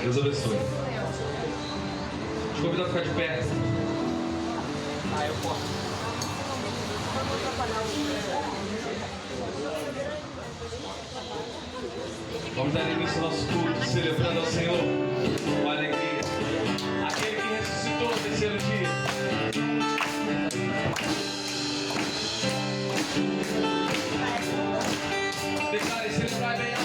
Deus abençoe. Te convido a ficar de pé. Eu posso. Vamos dar início ao nosso culto, celebrando ao Senhor com alegria. Aquele que ressuscitou no terceiro dia. Declare, celebrar bem alto.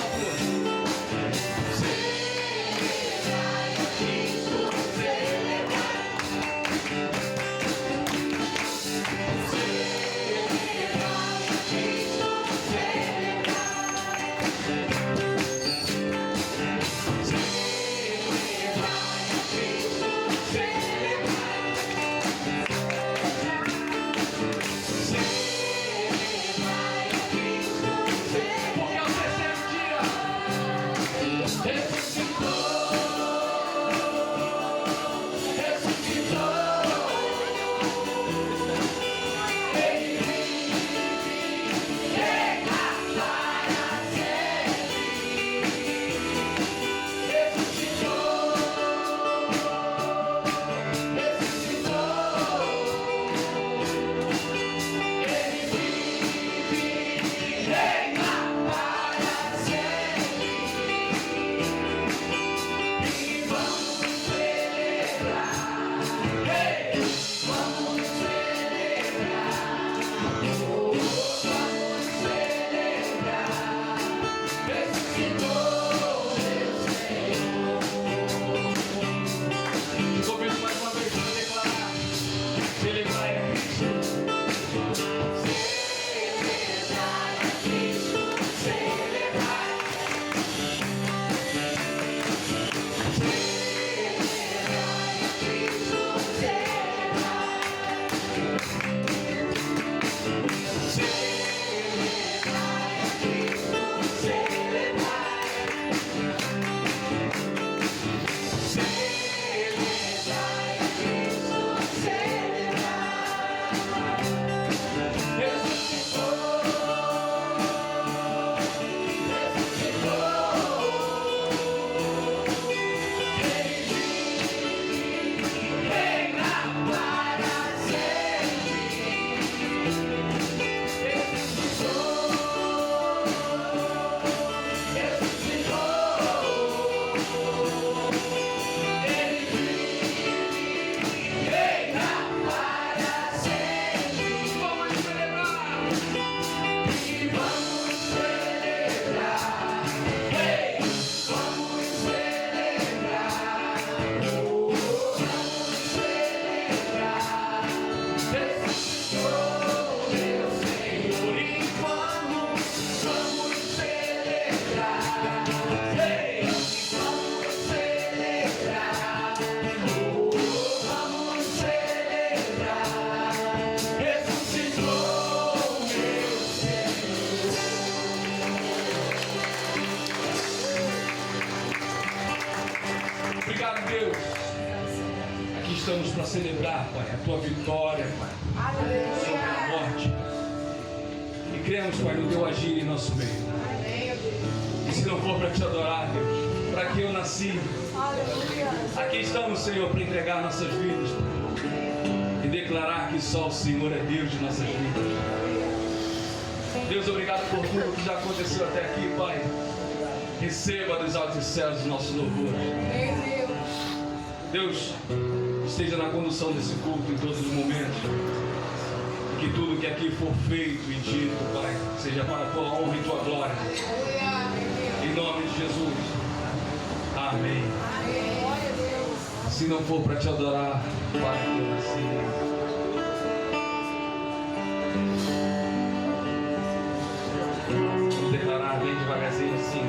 Estamos para celebrar, Pai, a Tua vitória, Pai, sobre a morte. E cremos, Pai, no Teu agir em nosso meio. E se não for para Te adorar, Deus, para que eu nasci, aqui estamos, Senhor, para entregar nossas vidas, Pai, e declarar que só o Senhor é Deus de nossas vidas. Deus, obrigado por tudo que já aconteceu até aqui, Pai. Receba dos altos céus o nosso louvor. Deus, esteja na condução desse culto em todos os momentos. E que tudo que aqui for feito e dito, Pai, seja para a Tua honra e Tua glória. Em nome de Jesus. Amém. Se não for para Te adorar, Pai, que eu nasci. Vamos declarar bem devagarzinho assim.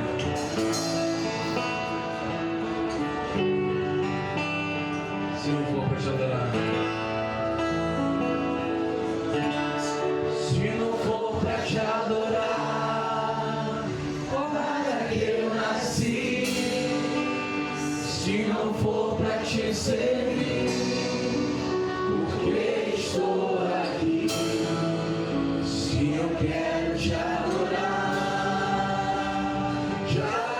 Se não for para Te adorar, se não for para Te adorar, para que eu nasci. Se não for para Te servir, porque estou aqui. Se eu quero Te adorar, Te adorar.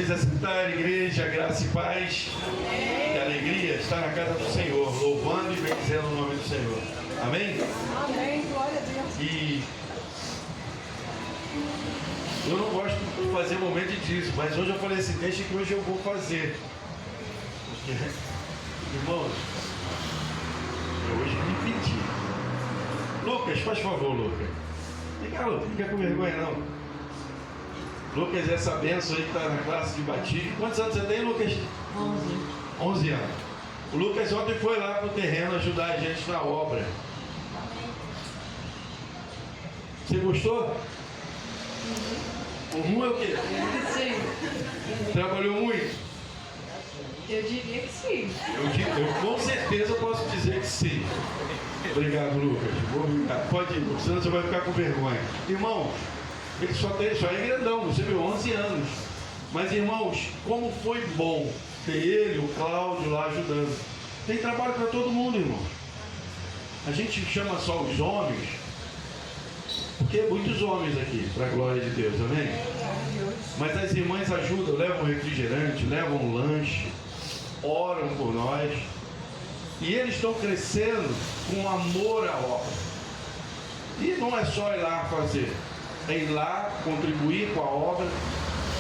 Podemos assentar, igreja, graça e paz. Que alegria estar na casa do Senhor, louvando e bendizendo o nome do Senhor. Amém? Amém, glória a Deus. E eu não gosto de fazer momento disso, mas hoje eu falei assim, deixa que hoje eu vou fazer. Porque, irmãos, eu hoje me pedi. Lucas, faz favor, Lucas. Vem cá, Lucas, não fica com vergonha não. Lucas, essa benção aí que está na classe de batismo. Quantos anos você tem, Lucas? 11 anos. O Lucas ontem foi lá para o terreno ajudar a gente na obra. Você gostou? O ruim é o quê? Sim. Trabalhou muito? Eu diria que sim. Eu com certeza posso dizer que sim. Obrigado, Lucas. Pode ir, senão você vai ficar com vergonha. Irmão, ele só é grandão, você viu, 11 anos. Mas, irmãos, como foi bom ter ele, o Cláudio lá ajudando. Tem trabalho para todo mundo, irmão. A gente chama só os homens, porque é muitos homens aqui, para a glória de Deus, amém? Mas as irmãs ajudam, levam refrigerante, levam lanche, oram por nós. E eles estão crescendo com amor à obra. E não é só ir lá fazer, é ir lá contribuir com a obra.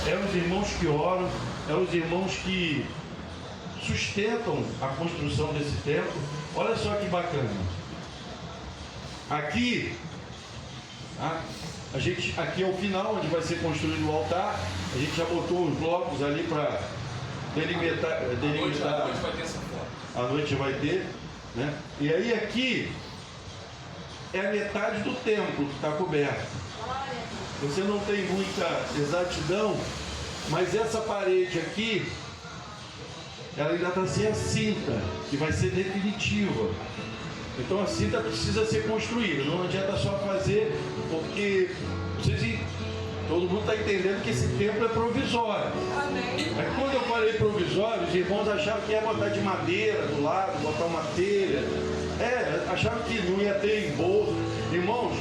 É os irmãos que oram, é os irmãos que sustentam a construção desse templo. Olha só que bacana. Aqui aqui é o final, onde vai ser construído o altar. A gente já botou os blocos ali para delimitar. A noite vai ter essa foto. A noite vai ter, né? E aí aqui é a metade do templo que está coberto. Você não tem muita exatidão, mas essa parede aqui, ela ainda está sem a cinta, que vai ser definitiva. Então a cinta precisa ser construída, não adianta só fazer, porque todo mundo está entendendo que esse templo é provisório. Amém. Aí quando eu falei provisório, os irmãos achavam que ia botar de madeira do lado, botar uma telha. Achavam que não ia ter embolso. Irmãos,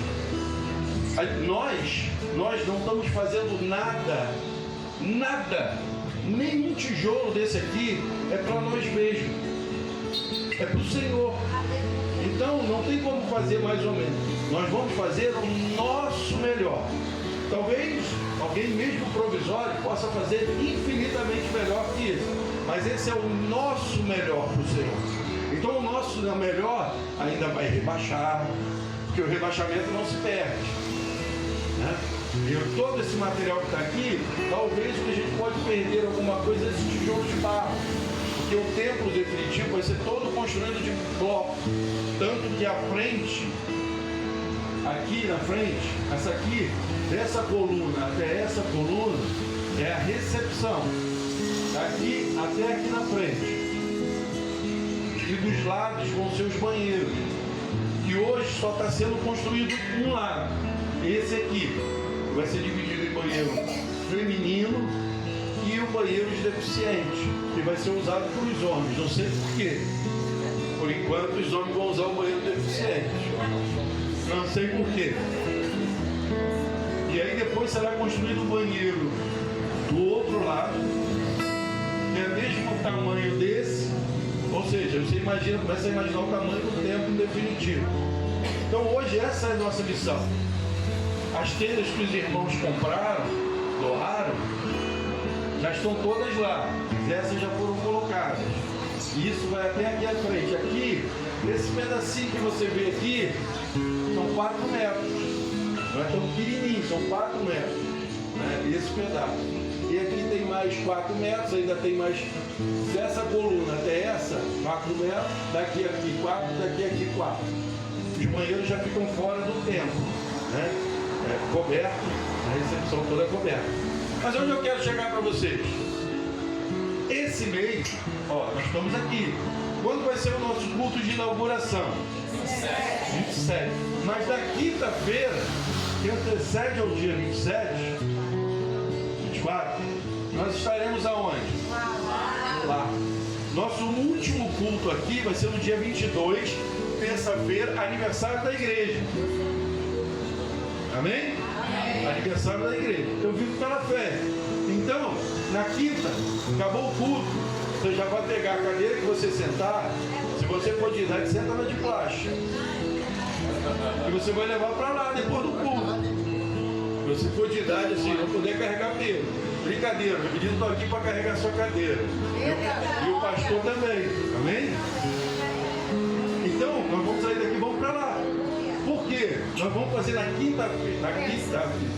nós não estamos fazendo nada, nenhum tijolo desse aqui é para nós mesmos, é para o Senhor. Então não tem como fazer mais ou menos. Nós vamos fazer o nosso melhor. Talvez alguém mesmo provisório possa fazer infinitamente melhor que isso, mas esse é o nosso melhor para o Senhor. Então o nosso melhor ainda vai rebaixar, porque o rebaixamento não se perde, né? E todo esse material que está aqui, talvez a gente pode perder alguma coisa desse tijolo de barro, porque o templo definitivo vai ser todo construído de bloco, tanto que a frente, aqui na frente, essa aqui, dessa coluna até essa coluna, é a recepção, daqui até aqui na frente. E dos lados vão ser os banheiros, que hoje só está sendo construído um lado. Esse aqui vai ser dividido em banheiro feminino e o banheiro de deficiente, que vai ser usado pelos homens. Não sei por quê. Por enquanto os homens vão usar o banheiro deficiente. Não sei por quê. E aí depois será construído o banheiro do outro lado, que é o mesmo tamanho desse. Ou seja, você imagina, começa a imaginar o tamanho do templo definitivo. Então hoje essa é a nossa missão. As telhas que os irmãos compraram, doaram, já estão todas lá. Essas já foram colocadas. E isso vai até aqui à frente. Aqui, esse pedacinho que você vê aqui, são 4 metros. Não é tão pequenininho, são 4 metros. Né? Esse pedaço. E aqui tem mais 4 metros, ainda tem mais dessa coluna até essa, 4 metros, daqui a aqui 4, daqui a aqui 4. Os banheiros já ficam fora do templo, né? Coberto, a recepção toda é coberta. Mas onde eu quero chegar para vocês? Esse mês, nós estamos aqui. Quando vai ser o nosso culto de inauguração? 27. Mas da quinta-feira, que antecede ao dia 27, 24, nós estaremos aonde? Lá. Nosso último culto aqui vai ser no dia 22, terça-feira, aniversário da igreja. Amém? Aniversário da igreja. Eu vivo pela fé. Então, na quinta, acabou o culto, você já vai pegar a cadeira que você sentar. Se você for de idade, senta na de plástico. E você vai levar para lá depois do culto. Se você for de idade, assim, não puder carregar peso. Brincadeira, os meninos estão aqui para carregar sua cadeira. E o pastor também. Amém? Então, nós vamos sair daqui e vamos para lá. Por quê? Nós vamos fazer na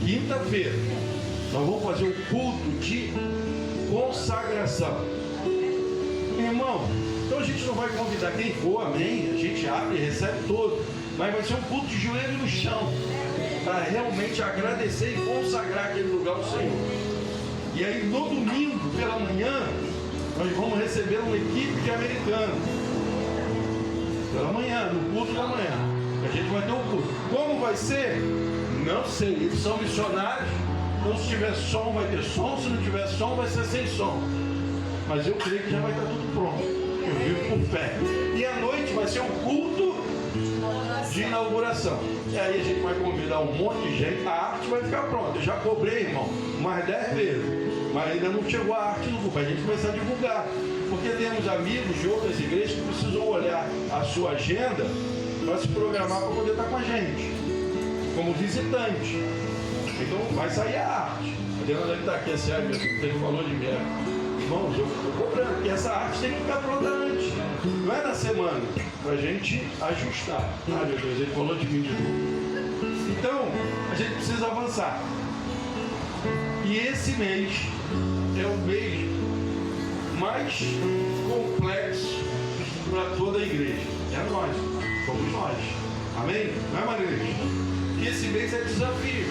quinta-feira. Nós vamos fazer o culto de consagração. Irmão, então a gente não vai convidar quem for, amém? A gente abre e recebe todo. Mas vai ser um culto de joelho no chão. Para realmente agradecer e consagrar aquele lugar ao Senhor. E aí no domingo, pela manhã, nós vamos receber uma equipe de americanos. Pela manhã, no culto da manhã. A gente vai ter um culto. Como vai ser? Não sei. Eles são missionários. Então se tiver som, vai ter som. Se não tiver som, vai ser sem som. Mas eu creio que já vai estar tudo pronto. Eu vivo por fé. E à noite vai ser um culto de inauguração. E aí a gente vai convidar um monte de gente. A arte vai ficar pronta. Eu já cobrei, irmão, mais 10 vezes. Mas ainda não chegou a arte no grupo. A gente vai começar a divulgar. Porque temos amigos de outras igrejas que precisam olhar a sua agenda para se programar para poder estar com a gente. Como visitante. Então vai sair a arte. A Diana deve estar aqui, esse área que ele falou de mim. Irmãos, eu estou cobrando, porque essa arte tem que ficar pronta antes. Não é na semana, para a gente ajustar. Ah, meu Deus, ele falou de mim de novo. Então, a gente precisa avançar. E esse mês é o mês mais complexo para toda a igreja. É nós, somos nós. Amém? Não é, Maria? Que esse mês é desafio.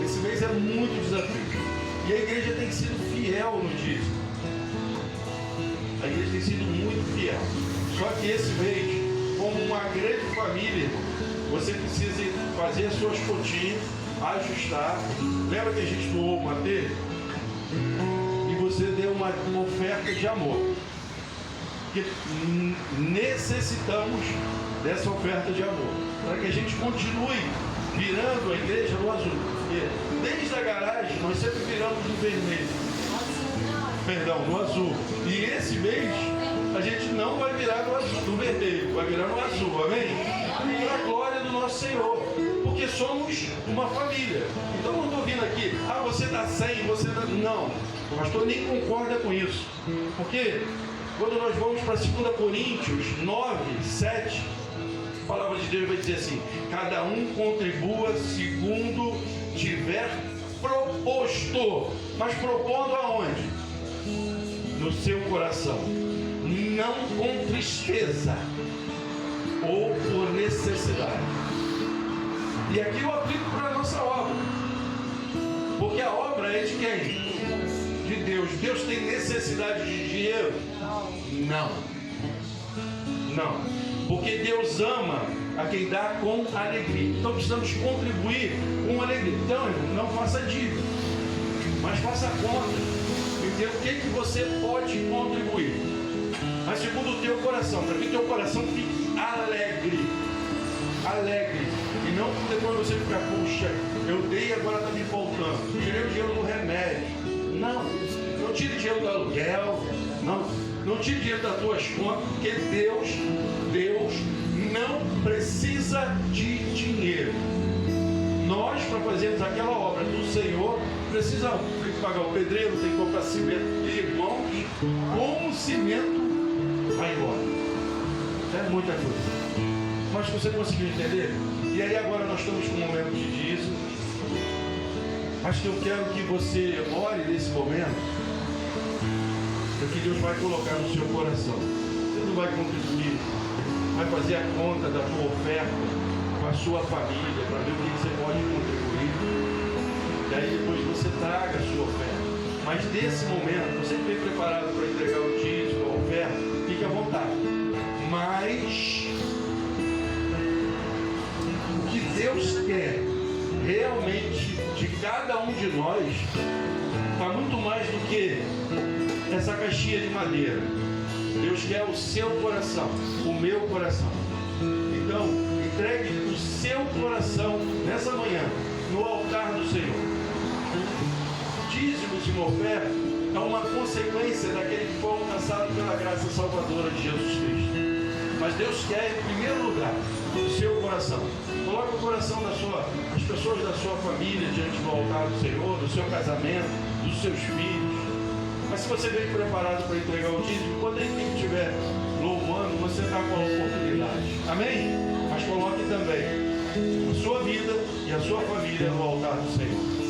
Esse mês é muito desafio. E a igreja tem sido fiel no dízimo. A igreja tem sido muito fiel. Só que esse mês, como uma grande família, você precisa fazer as suas continhas, ajustar. Lembra que a gente doou uma dele? E você deu uma oferta de amor. Porque necessitamos dessa oferta de amor. Para que a gente continue virando a igreja no azul. Porque desde a garagem nós sempre viramos no vermelho. Perdão, no azul. E esse mês a gente não vai virar no azul, no vermelho, vai virar no azul, amém? Para a glória do nosso Senhor. Porque somos uma família. Então não estou vindo aqui, você dá 100, você dá. Não, o pastor nem concorda com isso. Porque quando nós vamos para 2 Coríntios 9, 7, a palavra de Deus vai dizer assim: cada um contribua segundo tiver proposto. Mas propondo aonde? No seu coração. Não com tristeza ou por necessidade. E aqui eu aplico para a nossa obra. Porque a obra é de quem? De Deus. Deus tem necessidade de dinheiro? Não. Não. Porque Deus ama a quem dá com alegria. Então precisamos contribuir com alegria. Então, não faça dívida, mas faça conta. Entenda o que você pode contribuir. Mas segundo o teu coração, para que o teu coração fique alegre. Alegre. E não depois você ficar, puxa, eu dei e agora está me faltando. Tirei o dinheiro do remédio. Não. Não tire dinheiro do aluguel. Não tire dinheiro das tuas contas, porque Deus não precisa de dinheiro. Nós, para fazermos aquela obra do Senhor, precisamos. Tem que pagar o pedreiro, tem que comprar cimento. Irmão, como o cimento vai embora. É muita coisa. Mas você conseguiu entender? E aí agora nós estamos com um momento de dízimo. Mas que eu quero que você ore nesse momento. É que Deus vai colocar no seu coração. Você não vai contribuir, vai fazer a conta da tua oferta com a sua família, para ver o que você pode contribuir. E aí depois você traga a sua oferta. Mas nesse momento, você que vem preparado para entregar o dízimo, a oferta, fique à vontade. Mas o que Deus quer realmente de cada um de nós está muito mais do que essa caixinha de madeira. Deus quer o seu coração, o meu coração. Então, entregue o seu coração nessa manhã no altar do Senhor. dízimos e oferta é uma consequência daquele que foi alcançado pela graça salvadora de Jesus Cristo. Mas Deus quer, em primeiro lugar, o seu coração. Coloque o coração das pessoas da sua família diante do altar do Senhor, do seu casamento, dos seus filhos. Mas se você veio preparado para entregar o dízimo, quando ele estiver louvando, você está com a oportunidade. Amém? Mas coloque também a sua vida e a sua família no altar do Senhor.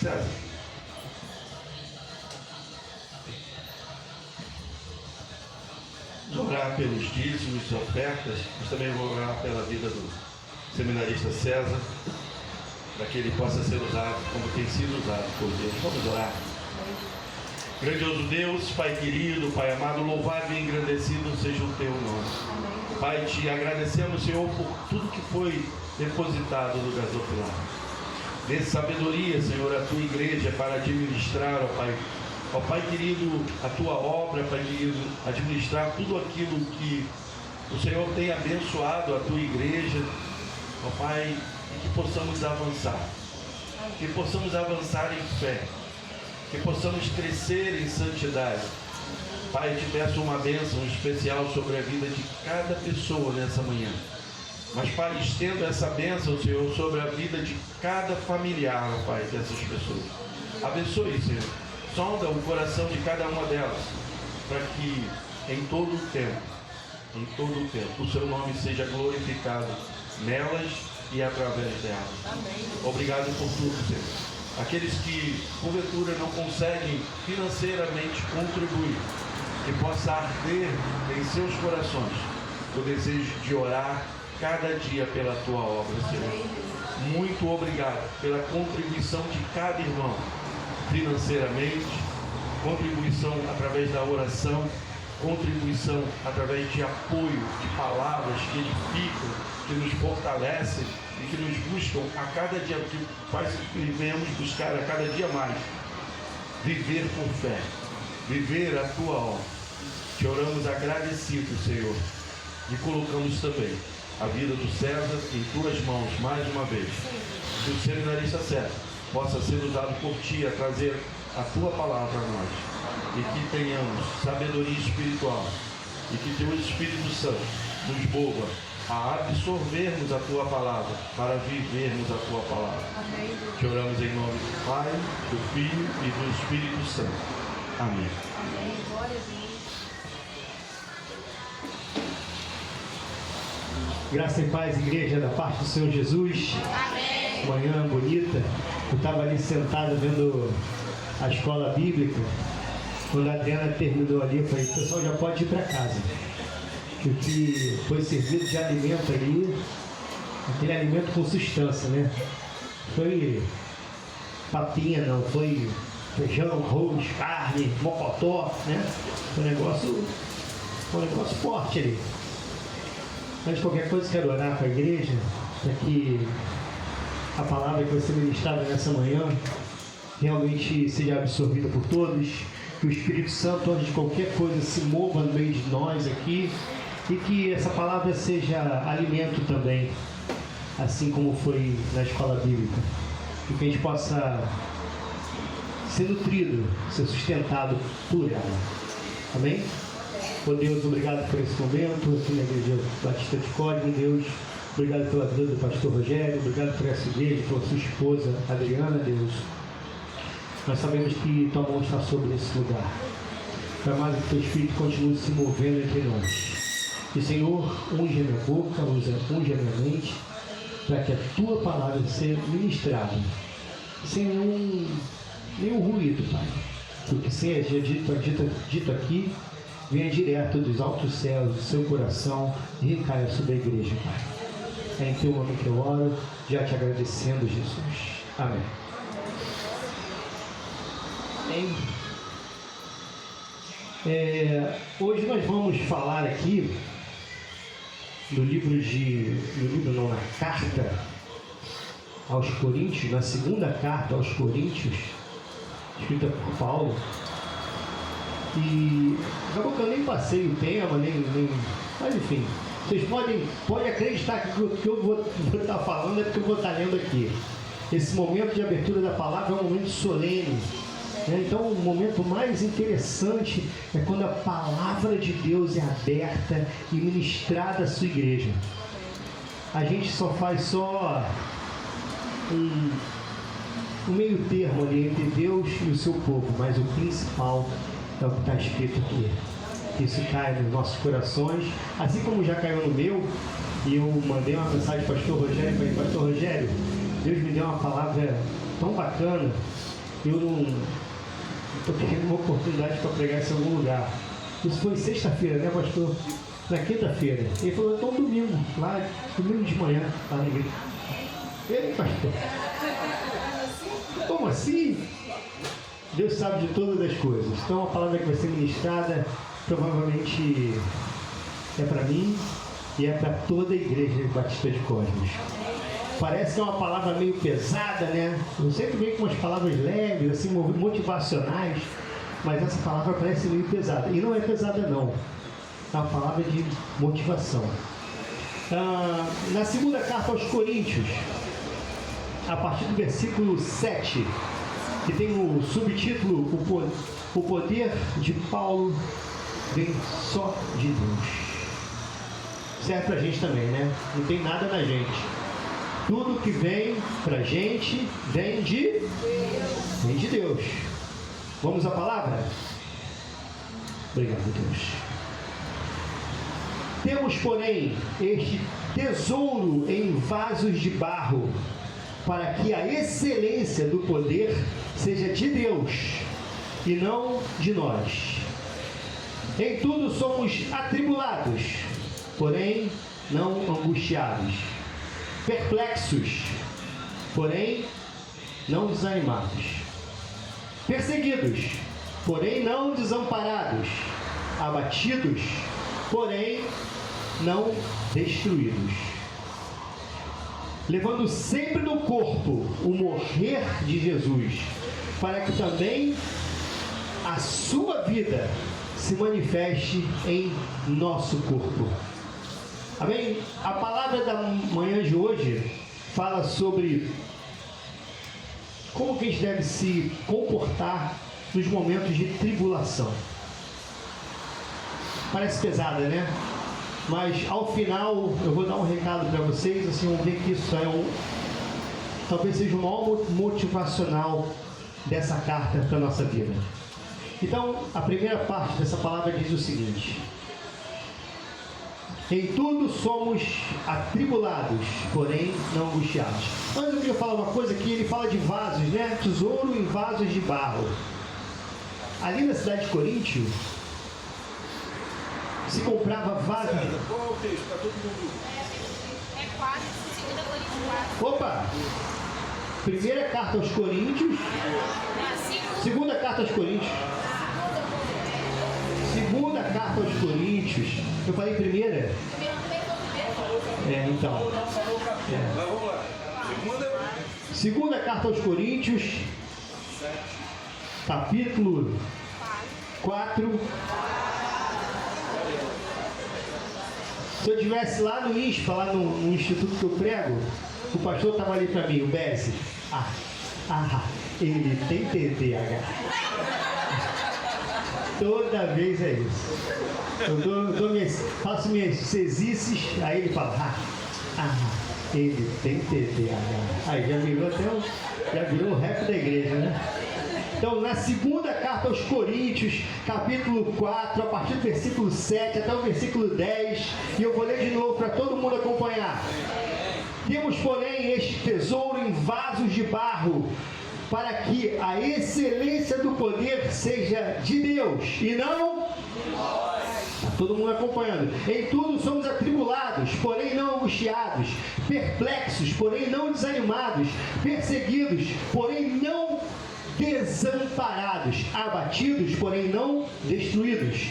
César. Vou orar pelos dízimos e ofertas, mas também vou orar pela vida do seminarista César, para que ele possa ser usado como tem sido usado por Deus. Vamos orar. Grandioso Deus, Pai querido, Pai amado, louvado e engrandecido seja o Teu nome. Pai, te agradecemos, Senhor, por tudo que foi depositado no gasofilar. Dê sabedoria, Senhor, à Tua igreja para administrar, ó Pai. Ó Pai querido, a Tua obra, Pai querido, administrar tudo aquilo que o Senhor tem abençoado a Tua igreja, ó Pai, e que possamos avançar. Que possamos avançar em fé. Que possamos crescer em santidade. Pai, eu te peço uma bênção especial sobre a vida de cada pessoa nessa manhã. Mas, Pai, estenda essa bênção, Senhor, sobre a vida de cada familiar, Pai, dessas pessoas. Abençoe, Senhor. Sonda o coração de cada uma delas, para que em todo o tempo, o Seu nome seja glorificado nelas e através delas. Amém. Obrigado por tudo, Senhor. Aqueles que, porventura, não conseguem financeiramente contribuir, que possa arder em seus corações o desejo de orar cada dia pela Tua obra, Senhor. Muito obrigado pela contribuição de cada irmão, financeiramente, contribuição através da oração, contribuição através de apoio, de palavras que edificam, que nos fortalecem e que nos buscam a cada dia, que faz que venhamos buscar a cada dia mais viver por fé, viver a Tua obra. Te oramos agradecidos, Senhor, e colocamos também a vida do César em Tuas mãos mais uma vez. Que o seminarista César possa ser usado por Ti a trazer a Tua palavra a nós, e que tenhamos sabedoria espiritual, e que Teu Espírito Santo nos mova a absorvermos a Tua palavra, para vivermos a Tua palavra. Amém. Te oramos em nome do Pai, do Filho e do Espírito Santo. Amém. Amém. Glória a Deus. Graça e paz, igreja, da parte do Senhor Jesus. Amém. Manhã bonita. Eu estava ali sentado vendo a escola bíblica. Quando a Adriana terminou ali, eu falei, pessoal, já pode ir para casa. Que o que foi servido de alimento ali, aquele alimento com substância, né? Foi papinha, não, foi feijão, arroz, carne, mocotó, né? Foi um negócio forte ali. Mas de qualquer coisa, quero orar com a igreja, para que a palavra que vai ser ministrada nessa manhã realmente seja absorvida por todos, que o Espírito Santo, antes de qualquer coisa, se mova no meio de nós aqui, e que essa palavra seja alimento também, assim como foi na escola bíblica, e que a gente possa ser nutrido, ser sustentado por ela. Amém? Oh Deus, obrigado por esse momento aqui na Igreja Batista de Código. Deus, obrigado pela vida do pastor Rogério, obrigado por essa igreja, pela sua esposa Adriana. Deus, nós sabemos que Tua mão está sobre esse lugar. Pai amado, que Teu Espírito continue se movendo entre nós. E Senhor, unge a minha boca, unge a minha mente, para que a Tua palavra seja ministrada sem nenhum ruído, Pai. Porque seja dito aqui, venha direto dos altos céus, do Seu coração, e recaia sobre a igreja, Pai. É em Teu nome que eu oro, já te agradecendo, Jesus. Amém. Amém. Hoje nós vamos falar aqui na carta aos Coríntios, na segunda carta aos Coríntios, escrita por Paulo. E acabou que eu nem passei o tema, mas enfim, vocês podem acreditar que o que eu vou estar falando é porque eu vou estar lendo aqui. Esse momento de abertura da palavra é um momento solene, né? Então o momento mais interessante é quando a palavra de Deus é aberta e ministrada à sua igreja. A gente só faz um meio termo ali entre Deus e o seu povo, mas o principal é o que está escrito aqui. Isso cai nos nossos corações, assim como já caiu no meu. E eu mandei uma mensagem para o pastor Rogério, falei, pastor Rogério, Deus me deu uma palavra tão bacana, eu não estou querendo uma oportunidade para pregar isso em algum lugar. Isso foi sexta-feira, né, pastor? Na quinta-feira. Ele falou, então domingo, lá, domingo de manhã, lá na igreja. Ele, pastor, como assim? Deus sabe de todas as coisas. Então a palavra que vai ser ministrada provavelmente é para mim e é para toda a igreja Batista de Cosmos. Parece que é uma palavra meio pesada, né? Eu sempre venho com umas palavras leves, assim, motivacionais, mas essa palavra parece meio pesada. E não é pesada não. É uma palavra de motivação. Na segunda carta aos Coríntios, a partir do versículo 7, que tem o subtítulo O poder de Paulo vem só de Deus. Serve pra gente também, né? Não tem nada na gente. Tudo que vem pra gente vem de Deus. Vamos à palavra? Obrigado, Deus. Temos, porém, este tesouro em vasos de barro, para que a excelência do poder seja de Deus e não de nós. Em tudo somos atribulados, porém não angustiados, perplexos, porém não desanimados, perseguidos, porém não desamparados, abatidos, porém não destruídos, levando sempre no corpo o morrer de Jesus, para que também a sua vida se manifeste em nosso corpo. Amém? A palavra da manhã de hoje fala sobre como que a gente deve se comportar nos momentos de tribulação. Parece pesada, né? Mas ao final eu vou dar um recado para vocês, assim, vamos ver que isso talvez seja o maior motivacional dessa carta para a nossa vida. Então, a primeira parte dessa palavra diz o seguinte: em tudo somos atribulados, porém não angustiados. Antes eu queria falar uma coisa que ele fala de vasos, né? Tesouro em vasos de barro. Ali na cidade de Coríntio, se comprava vaso. Qual é o texto? Está todo mundo. É 4, 2 Coríntios 4. Opa! Primeira carta aos Coríntios. Segunda carta aos Coríntios. Segunda carta aos Coríntios. Eu falei primeira? Então. Mas vamos lá. Segunda carta aos Coríntios. Capítulo 4. Se eu estivesse lá no INSPA, lá no instituto que eu prego, o pastor estava ali para mim, o Bessi. Ele tem TDAH. Toda vez é isso. Faço minhas cesices, aí ele fala, ele tem TDAH. Aí já virou o rap da igreja, né? Então, na segunda carta aos Coríntios, capítulo 4, a partir do versículo 7 até o versículo 10, e eu vou ler de novo para todo mundo acompanhar. Temos, porém, este tesouro em vasos de barro, para que a excelência do poder seja de Deus, e não... Está todo mundo acompanhando. Em tudo somos atribulados, porém não angustiados, perplexos, porém não desanimados, perseguidos, porém não desamparados, abatidos, porém não destruídos,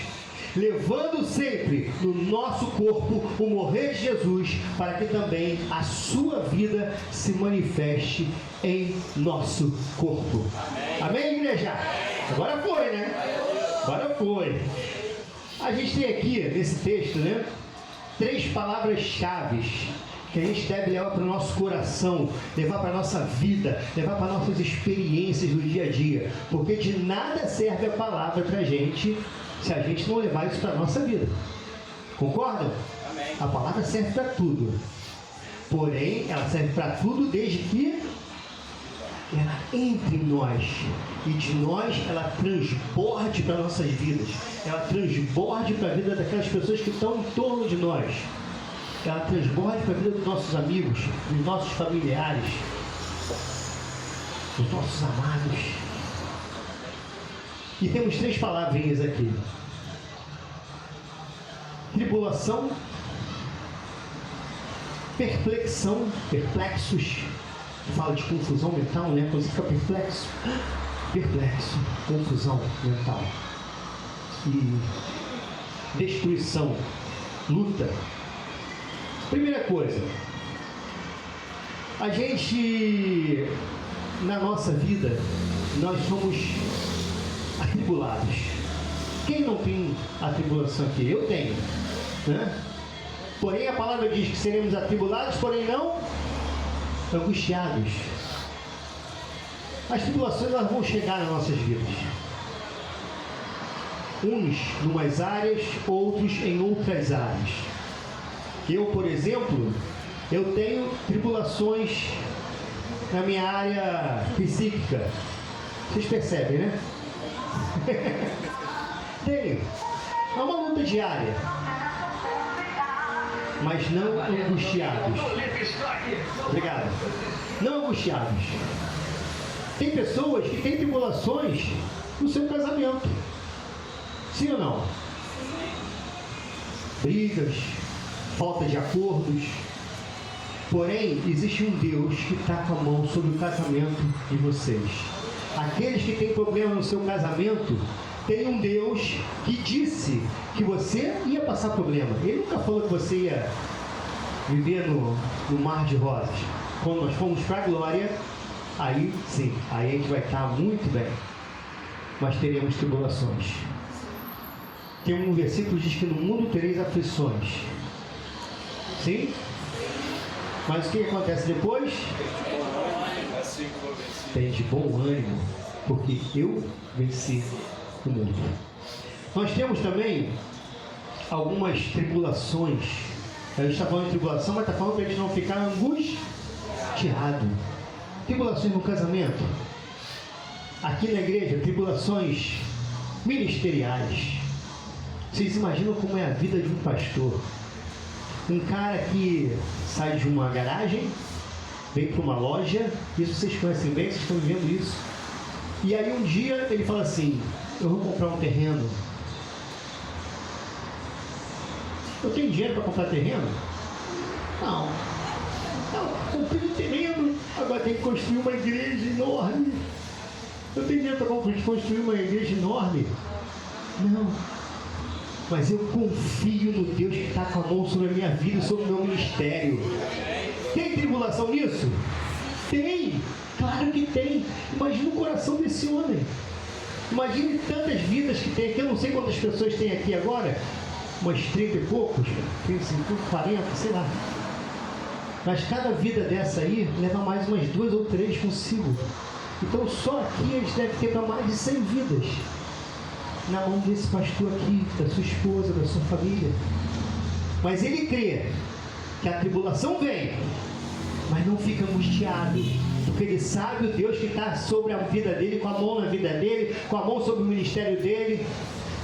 levando sempre no nosso corpo o morrer de Jesus, para que também a sua vida se manifeste em nosso corpo. Amém, igreja? Agora foi, né? Agora foi. A gente tem aqui, nesse texto, né, 3 palavras-chave que a gente deve levar para o nosso coração, levar para a nossa vida, levar para nossas experiências do dia a dia, porque de nada serve a palavra para a gente se a gente não levar isso para a nossa vida. Concordam? Amém. A palavra serve para tudo, porém ela serve para tudo desde que ela entre em nós, e de nós ela transborde para nossas vidas, ela transborde para a vida daquelas pessoas que estão em torno de nós, ela transborde para a vida dos nossos amigos, dos nossos familiares, dos nossos amados. E temos 3 palavrinhas aqui: tribulação, perplexão, perplexos. Fala de confusão mental, né? Quando você fica perplexo, confusão mental. E destruição, luta. Primeira coisa, a gente, na nossa vida, nós somos atribulados. Quem não tem atribulação aqui? Eu tenho, né? Porém, a palavra diz que seremos atribulados, porém não angustiados. As tribulações, elas vão chegar nas nossas vidas. Uns em umas áreas, outros em outras áreas. Eu, por exemplo, eu tenho tribulações na minha área psíquica. Vocês percebem, né? Tenho. É uma luta diária. Mas não angustiados. Obrigado. Não angustiados. Tem pessoas que têm tribulações no seu casamento. Sim ou não? Brigas, falta de acordos. Porém, existe um Deus que está com a mão sobre o casamento de vocês. Aqueles que têm problema no seu casamento, tem um Deus que disse que você ia passar problema. Ele nunca falou que você ia viver no mar de rosas. Quando nós formos para a glória, aí sim, aí a gente vai estar muito bem. Mas teremos tribulações. Tem um versículo que diz que no mundo tereis aflições. Sim? Mas o que acontece depois? Tem de bom ânimo, porque eu venci o mundo. Nós temos também algumas tribulações. A gente está falando de tribulação, mas está falando para a gente não ficar angustiado. Tribulações no casamento. Aqui na igreja, tribulações ministeriais. Vocês imaginam como é a vida de um pastor? Um cara que sai de uma garagem, vem para uma loja, isso vocês conhecem bem, vocês estão vivendo isso. E aí um dia ele fala assim: eu vou comprar um terreno. Eu tenho dinheiro para comprar terreno? Não. Comprei um terreno, agora tem que construir uma igreja enorme. Eu tenho dinheiro para construir uma igreja enorme? Não. Mas eu confio no Deus que está com a mão sobre a minha vida e sobre o meu ministério. Tem tribulação nisso? Tem, claro que tem. Imagina o coração desse homem. Imagine tantas vidas que tem aqui. Eu não sei quantas pessoas tem aqui agora, umas 30 e poucos, 35, 40, sei lá. Mas cada vida dessa aí leva mais umas 2 ou 3 consigo. Então só aqui eles devem ter para mais de 100 vidas na mão desse pastor aqui, da sua esposa, da sua família. Mas ele crê que a tribulação vem, mas não fica angustiado, porque ele sabe o Deus que está sobre a vida dele, com a mão na vida dele, com a mão sobre o ministério dele,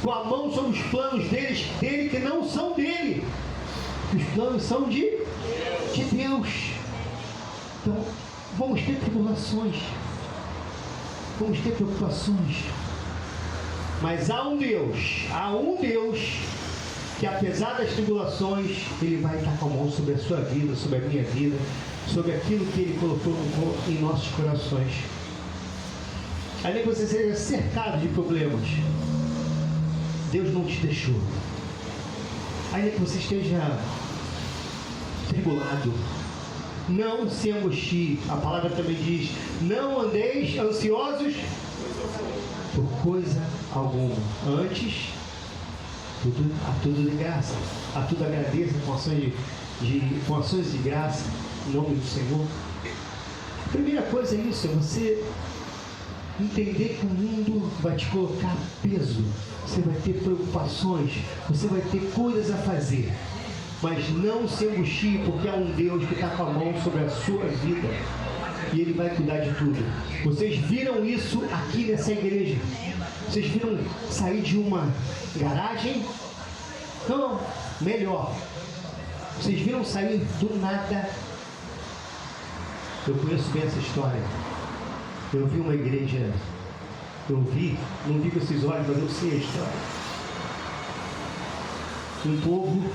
com a mão sobre os planos dele que não são dele. Os planos são de Deus. Então, vamos ter tribulações, vamos ter preocupações. Mas há um Deus que apesar das tribulações, Ele vai estar com a mão sobre a sua vida, sobre a minha vida, sobre aquilo que Ele colocou em nossos corações. Ainda que você seja cercado de problemas, Deus não te deixou. Ainda que você esteja tribulado, não se angustie. A palavra também diz: não andeis ansiosos por coisa alguma. Antes, a tudo de graça. A tudo agradeça com ações de graça, em nome do Senhor. A primeira coisa é isso, é você entender que o mundo vai te colocar peso. Você vai ter preocupações, você vai ter coisas a fazer. Mas não se angustie, porque há um Deus que está com a mão sobre a sua vida. E Ele vai cuidar de tudo. Vocês viram isso aqui nessa igreja. Vocês viram sair de uma garagem? Não, melhor. Vocês viram sair do nada. Eu conheço bem essa história. Eu vi uma igreja não vi com esses olhos, mas eu sei a história. Um povo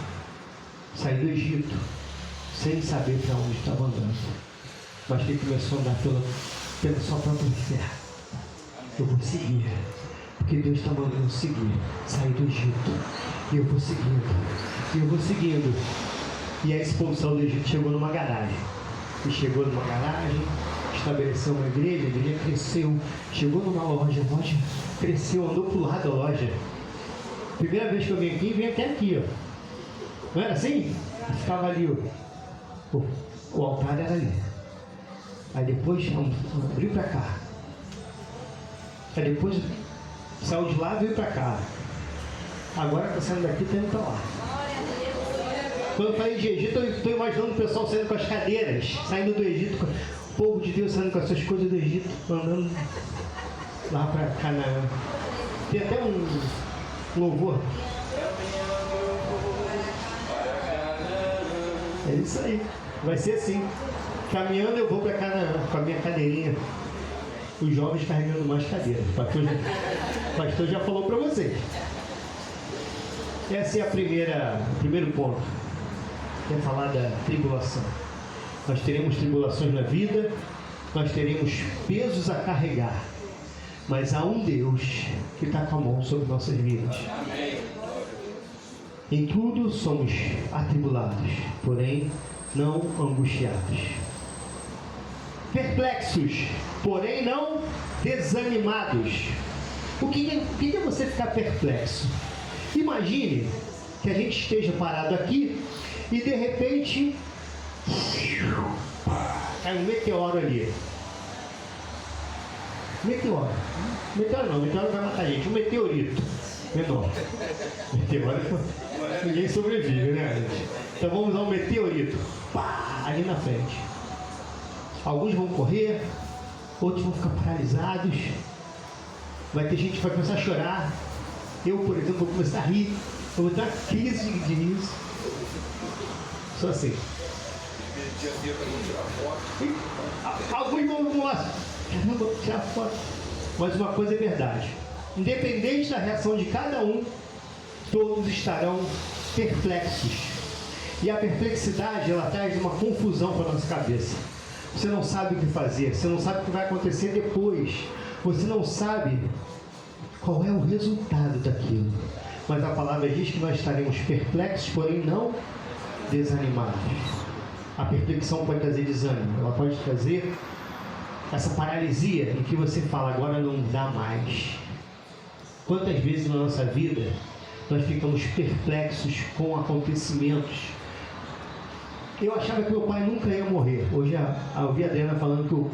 saiu do Egito sem saber para onde estava andando, mas que começou a andar pela sua própria fé. Eu vou seguir, porque Deus está mandando eu seguir. Sair do Egito, e eu vou seguindo, E a expulsão do Egito chegou numa garagem. E chegou numa garagem, estabeleceu uma igreja, a igreja cresceu, chegou numa loja, a loja cresceu, andou pro lado da loja. Primeira vez que eu vim até aqui, ó. Não era assim? Ficava ali, ó. O altar era ali. Aí depois abriu para cá. Aí depois saiu de lá e veio para cá. Agora está saindo daqui e está indo para lá. Quando eu falei de Egito, eu estou imaginando o pessoal saindo com as cadeiras, saindo do Egito, o povo de Deus saindo com essas coisas do Egito, andando lá para Canaã. Tem até um louvor. É isso aí. Vai ser assim. Caminhando eu vou para Canaã com a minha cadeirinha. Os jovens carregando mais cadeiras. O pastor já falou para vocês. Esse é o primeiro ponto. É falar da tribulação. Nós teremos tribulações na vida, nós teremos pesos a carregar. Mas há um Deus que está com a mão sobre nossas vidas. Em tudo somos atribulados, porém não angustiados. Perplexos, porém não desanimados. O que é você ficar perplexo? Imagine que a gente esteja parado aqui e de repente cai um meteoro ali. Meteoro vai matar a gente. Um meteorito menor. Meteoro, ninguém sobrevive, né, gente? Então vamos usar um meteorito. Pá, ali na frente. Alguns vão correr, outros vão ficar paralisados. Vai ter gente que vai começar a chorar. Eu, por exemplo, vou começar a rir. Eu vou dar crise de riso. Só assim. Alguns vão lá. Caramba, tirar foto. Mas uma coisa é verdade. Independente da reação de cada um, todos estarão perplexos. E a perplexidade, ela traz uma confusão para a nossa cabeça. Você não sabe o que fazer, você não sabe o que vai acontecer depois, você não sabe qual é o resultado daquilo. Mas a palavra diz que nós estaremos perplexos, porém não desanimados. A perplexão pode trazer desânimo, ela pode trazer essa paralisia em que você fala, agora não dá mais. Quantas vezes na nossa vida nós ficamos perplexos com acontecimentos? Eu achava que meu pai nunca ia morrer. Hoje eu ouvi a Adriana falando que o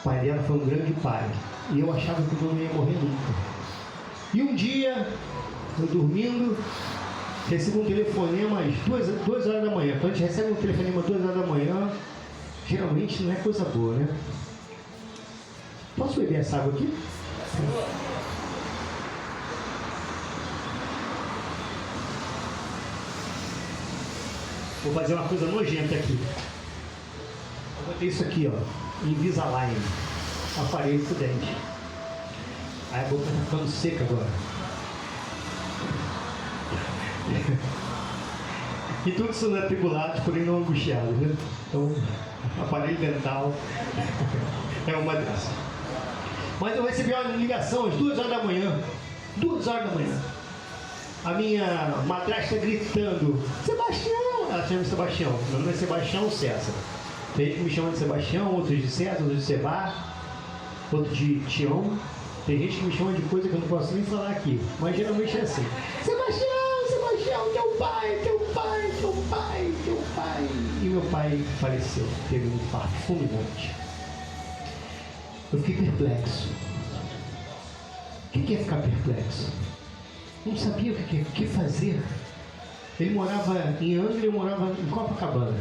pai dela foi um grande pai. E eu achava que eu não ia morrer nunca. E um dia, eu dormindo, recebo um telefonema às 2 horas da manhã. Quando a gente recebe um telefonema às 2 horas da manhã, geralmente não é coisa boa, né? Posso beber essa água aqui? Vou fazer uma coisa nojenta aqui. Eu botei isso aqui, ó, Invisalign, aparelho pro dente. Aí a boca tá ficando seca agora. E tudo isso não é tribulado, porém não angustiado, né? Então, aparelho dental é uma dessas. Mas eu recebi uma ligação às 2 horas da manhã. 2 horas da manhã. A minha madrasta gritando, Sebastião! Ela chama Sebastião. Meu nome é Sebastião César. Tem gente que me chama de Sebastião, outros de César, outros de Seba, outros de Tião. Tem gente que me chama de coisa que eu não posso nem falar aqui. Mas geralmente é assim. Sebastião, teu pai. E meu pai faleceu, teve um infarto fulminante. Eu fiquei perplexo. O que é ficar perplexo? Não sabia o que fazer. Ele morava em Angra, eu morava em Copacabana.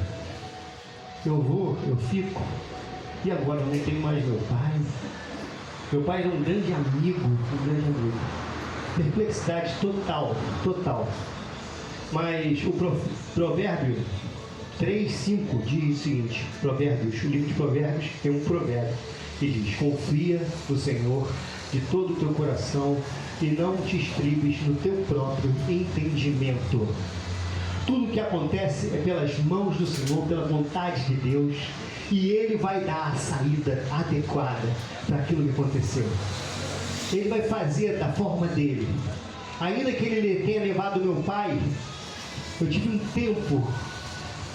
Eu fico. E agora não tenho mais meu pai. Meu pai era um grande amigo. Perplexidade total. Mas o provérbio 3:5 diz o seguinte, Provérbios, o livro de Provérbios tem um provérbio que diz, confia no Senhor de todo o teu coração e não te estribes no teu próprio entendimento. Tudo que acontece é pelas mãos do Senhor, pela vontade de Deus, e Ele vai dar a saída adequada para aquilo que aconteceu. Ele vai fazer da forma dele. Ainda que Ele tenha levado meu pai, eu tive um tempo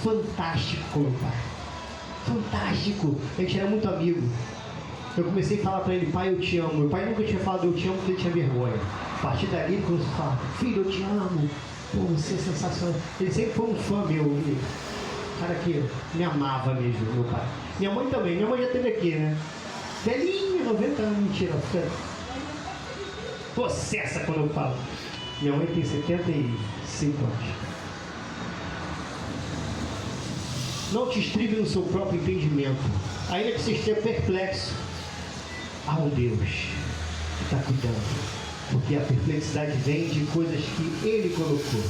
fantástico com meu pai. Fantástico. A gente era muito amigo. Eu comecei a falar para ele: pai, eu te amo. Meu pai nunca tinha falado eu te amo porque ele tinha vergonha. A partir dali ele começou a falar: filho, eu te amo. Pô, você é sensacional. Ele sempre foi um fã meu. Ele, cara que me amava mesmo, meu pai. Minha mãe também. Minha mãe já esteve aqui, né? Velhinha, 90 anos. Mentira. Fica possessa quando eu falo. Minha mãe tem 75 anos. Não te estribe no seu próprio entendimento. Ainda que você esteja perplexo, há um Deus que está cuidando. Porque a perplexidade vem de coisas que Ele colocou.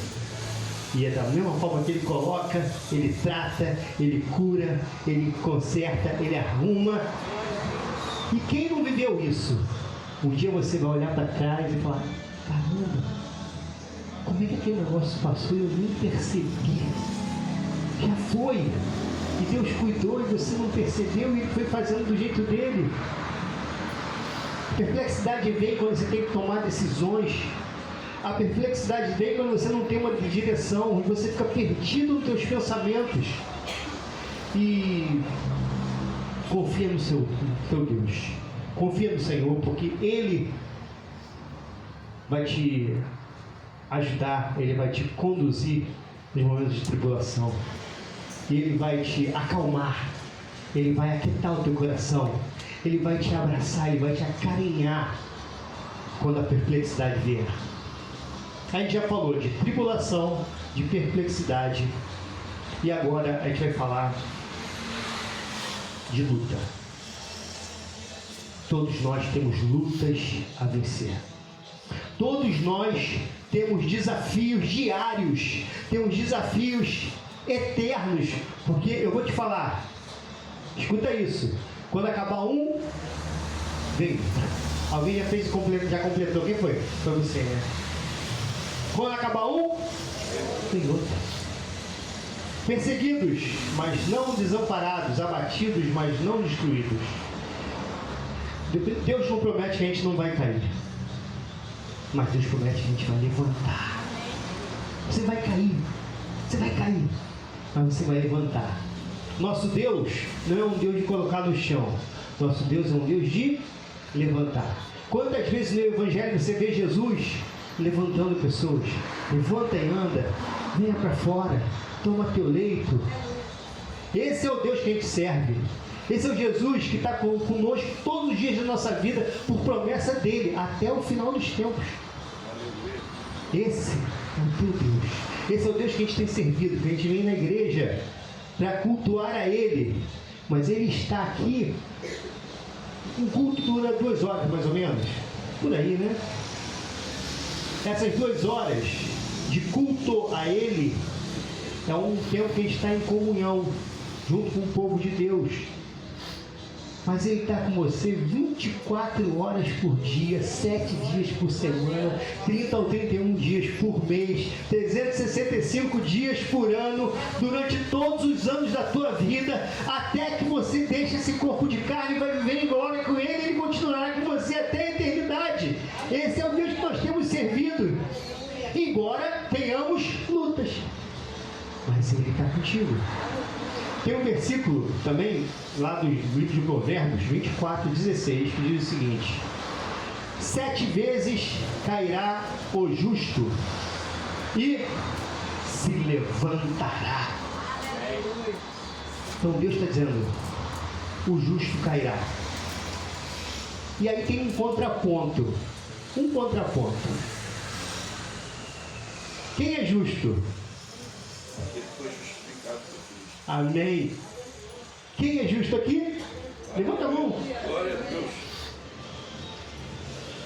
E é da mesma forma que Ele coloca, Ele trata, Ele cura, Ele conserta, Ele arruma. E quem não viveu isso? Um dia você vai olhar para trás e falar: caramba, como é que aquele negócio passou e eu nem percebi? Já foi. E Deus cuidou e você não percebeu, e Ele foi fazendo do jeito dele. A perplexidade vem quando você tem que tomar decisões. A perplexidade vem quando você não tem uma direção e você fica perdido nos seus pensamentos. E confia no seu Deus. Confia no Senhor, porque Ele vai te ajudar, Ele vai te conduzir nos momentos de tribulação. E Ele vai te acalmar, Ele vai aquietar o teu coração, Ele vai te abraçar, Ele vai te acarinhar quando a perplexidade vier. A gente já falou de tribulação, de perplexidade, e agora a gente vai falar de luta. Todos nós temos lutas a vencer. Todos nós temos desafios diários, temos desafios eternos, porque eu vou te falar, escuta isso, quando acabar um, vem. Alguém já fez já completou? Quem foi? Foi você, né? Quando acabar um, vem outro. Perseguidos, mas não desamparados, abatidos, mas não destruídos. Deus não promete que a gente não vai cair, mas Deus promete que a gente vai levantar. Você vai cair, mas você vai levantar. Nosso Deus não é um Deus de colocar no chão. Nosso Deus é um Deus de levantar. Quantas vezes no Evangelho você vê Jesus levantando pessoas? Levanta e anda, venha para fora, toma teu leito. Esse é o Deus que a gente serve. Esse é o Jesus que está conosco todos os dias da nossa vida, por promessa dele, até o final dos tempos. Esse é o teu Deus. Esse é o Deus que a gente tem servido, que a gente vem na igreja para cultuar a Ele. Mas Ele está aqui. Um culto dura 2 horas, mais ou menos. Por aí, né? Essas 2 horas de culto a Ele é um tempo que a gente está em comunhão, junto com o povo de Deus. Mas Ele está com você 24 horas por dia, 7 dias por semana, 30 ou 31 dias por mês, 365 dias por ano, durante todos os anos da tua vida, até que você deixe esse corpo de carne e vai viver em glória com Ele, Ele continuará com você até a eternidade. Esse é o Deus que nós temos servido, embora tenhamos lutas, mas Ele está contigo. Tem um versículo também, lá do livro de Provérbios 24:16, que diz o seguinte: 7 vezes cairá o justo e se levantará. Então Deus está dizendo, o justo cairá. E aí tem um contraponto. Quem é justo? Amém. Quem é justo aqui? Levanta a mão. Glória a Deus.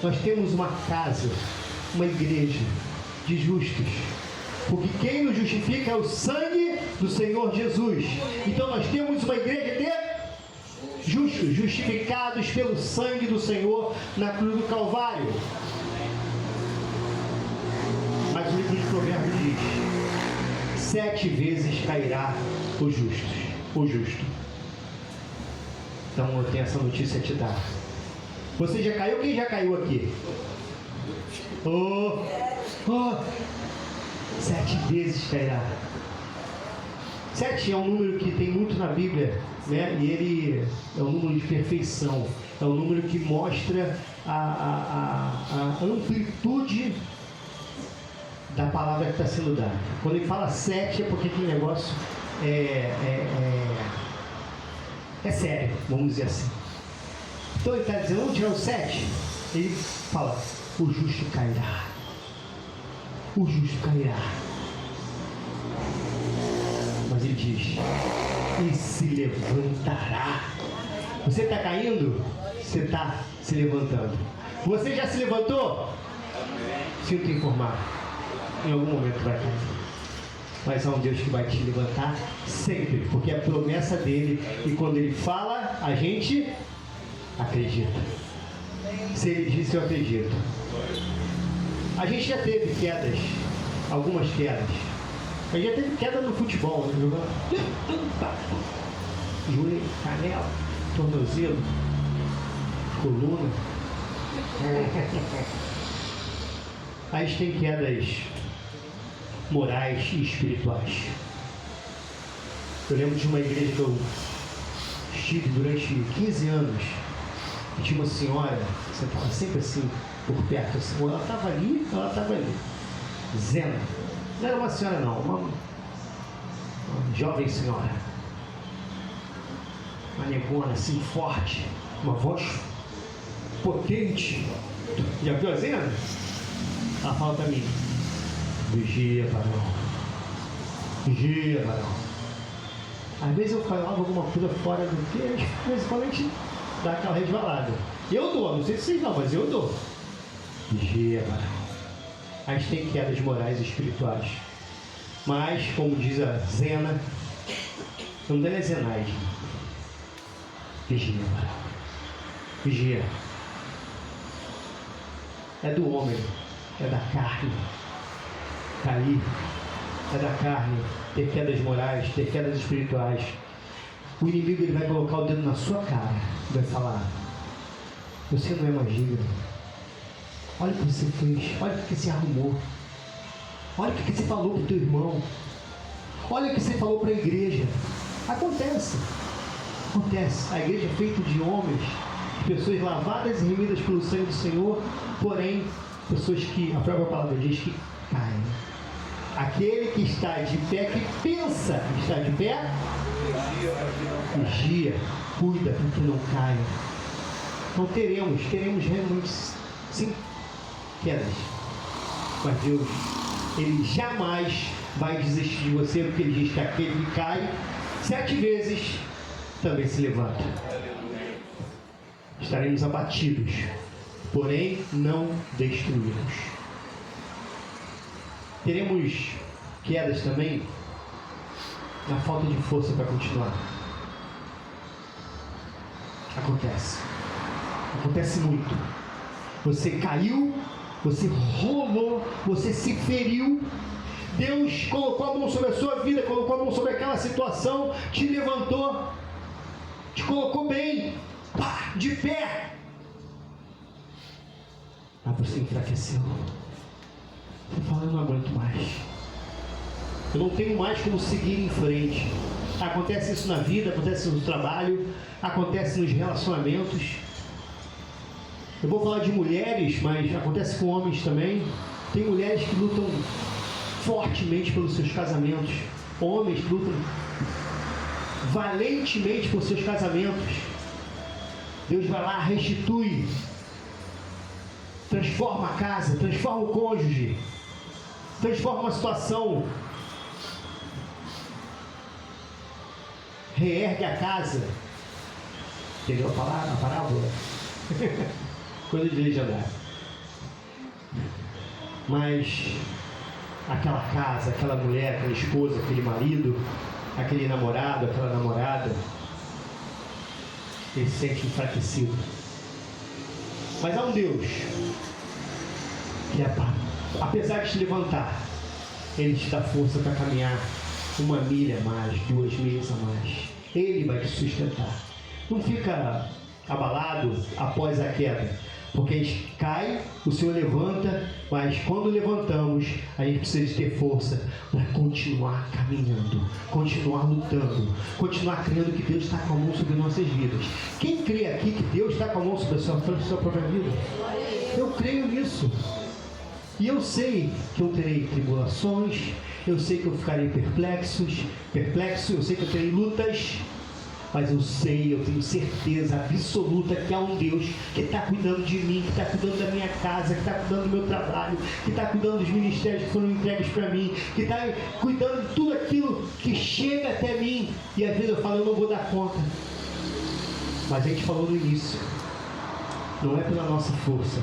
Nós temos uma casa, uma igreja de justos. Porque quem nos justifica é o sangue do Senhor Jesus. Então nós temos uma igreja de justos. justos, justificados pelo sangue do Senhor na cruz do Calvário. Mas o livro de Provérbios diz: 7 vezes cairá o justo. Então eu tenho essa notícia a te dar. Você já caiu? Quem já caiu aqui? 7 vezes cairá. 7 é um número que tem muito na Bíblia, né? E ele é um número de perfeição. É um número que mostra a amplitude da palavra que está sendo dada. Quando ele fala 7 é porque aquele negócio é sério, vamos dizer assim. Então ele está dizendo, vamos tirar o 7? Ele fala, o justo cairá. O justo cairá. Mas ele diz, e se levantará. Você está caindo? Você está se levantando. Você já se levantou? Sinto informar, em algum momento vai cair. Mas há um Deus que vai te levantar sempre, porque é a promessa dele, e quando ele fala, a gente acredita. Se ele disse, eu acredito. A gente já teve quedas, algumas quedas. A gente já teve queda no futebol, né? Jogando joelho, canela, tornozelo, coluna. A gente tem quedas morais e espirituais. Eu lembro de uma igreja que eu estive durante 15 anos, e tinha uma senhora, você estava sempre assim, por perto, assim, ela estava ali, Zena. Não era uma senhora não, uma jovem senhora, uma negona assim, forte, uma voz potente. Já viu a Zena? Ela fala para mim, vigia, varão. Vigia, varão. Às vezes eu falava alguma coisa fora do texto, principalmente dá aquela resvalada. Eu dou, não sei se vocês não, mas eu dou. Vigia, varão. A gente tem quedas morais e espirituais. Mas, como diz a Zena, o nome dela é Zenaide. Vigia, varão. Vigia. É do homem, é da carne. Cair é da carne, ter quedas morais, ter quedas espirituais. O inimigo ele vai colocar o dedo na sua cara, vai falar, você não é mais digno. Olha o que você fez, olha o que você arrumou, olha o que você falou para o teu irmão, olha o que você falou para a igreja. Acontece. A igreja é feita de homens, de pessoas lavadas e remidas pelo sangue do Senhor, porém pessoas que a própria palavra diz que caem. Aquele que está de pé, que pensa que está de pé, vigia, cuida para que não caia. Não teremos realmente sim quedas. Mas Deus, Ele jamais vai desistir de você, porque Ele diz que aquele que cai 7 vezes também se levanta. Estaremos abatidos, porém não destruídos. Teremos quedas também na falta de força para continuar. Acontece muito. Você caiu, você rolou, você se feriu. Deus colocou a mão sobre a sua vida, colocou a mão sobre aquela situação, te levantou, te colocou bem, pá, de pé. Mas você enfraqueceu. Você fala, eu não aguento mais. Eu não tenho mais como seguir em frente. Acontece isso na vida, acontece no trabalho, acontece nos relacionamentos. Eu vou falar de mulheres, mas acontece com homens também. Tem mulheres que lutam fortemente pelos seus casamentos. Homens que lutam valentemente por seus casamentos. Deus vai lá, restitui, transforma a casa, transforma o cônjuge, transforma uma situação, reergue a casa. Entendeu a parábola? Coisa de legendar. Mas aquela casa, aquela mulher, aquela esposa, aquele marido, aquele namorado, aquela namorada, ele se sente enfraquecido. Mas há um Deus que apesar de te levantar, Ele te dá força para caminhar 1 milha a mais, 2 milhas a mais. Ele vai te sustentar. Não fica abalado após a queda, porque a gente cai, o Senhor levanta, mas quando levantamos, a gente precisa de ter força para continuar caminhando, continuar lutando, continuar crendo que Deus está com a mão sobre nossas vidas. Quem crê aqui que Deus está com a mão sobre a sua própria vida? Eu creio nisso. E eu sei que eu terei tribulações, eu sei que eu ficarei perplexo, eu sei que eu terei lutas, mas eu tenho certeza absoluta que há um Deus que está cuidando de mim, que está cuidando da minha casa, que está cuidando do meu trabalho, que está cuidando dos ministérios que foram entregues para mim, que está cuidando de tudo aquilo que chega até mim. E às vezes eu falo, eu não vou dar conta. Mas a gente falou no início, não é pela nossa força,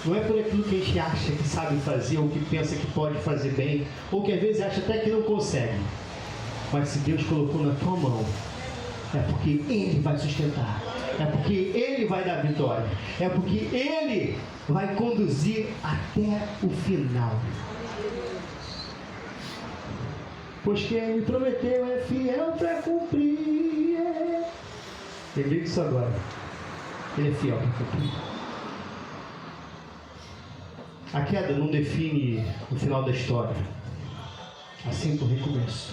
não é por aquilo que a gente acha que sabe fazer, ou que pensa que pode fazer bem, ou que às vezes acha até que não consegue. Mas se Deus colocou na tua mão, é porque Ele vai sustentar, é porque Ele vai dar vitória, é porque Ele vai conduzir até o final. Pois quem me prometeu é fiel para cumprir. Lembrei disso agora. Ele é fiel para cumprir. A queda não define o final da história, há sempre um recomeço.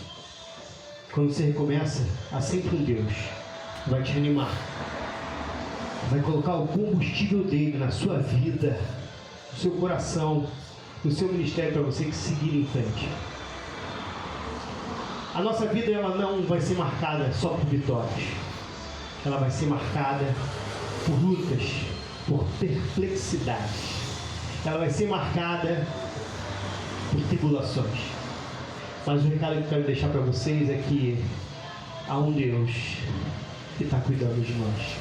Quando você recomeça, há sempre um Deus que vai te animar, vai colocar o combustível dele na sua vida, no seu coração, no seu ministério, para você seguir em frente. A nossa vida, ela não vai ser marcada só por vitórias, ela vai ser marcada por lutas, por perplexidades. Ela vai ser marcada por tribulações. Mas o recado que eu quero deixar para vocês é que há um Deus que está cuidando de nós.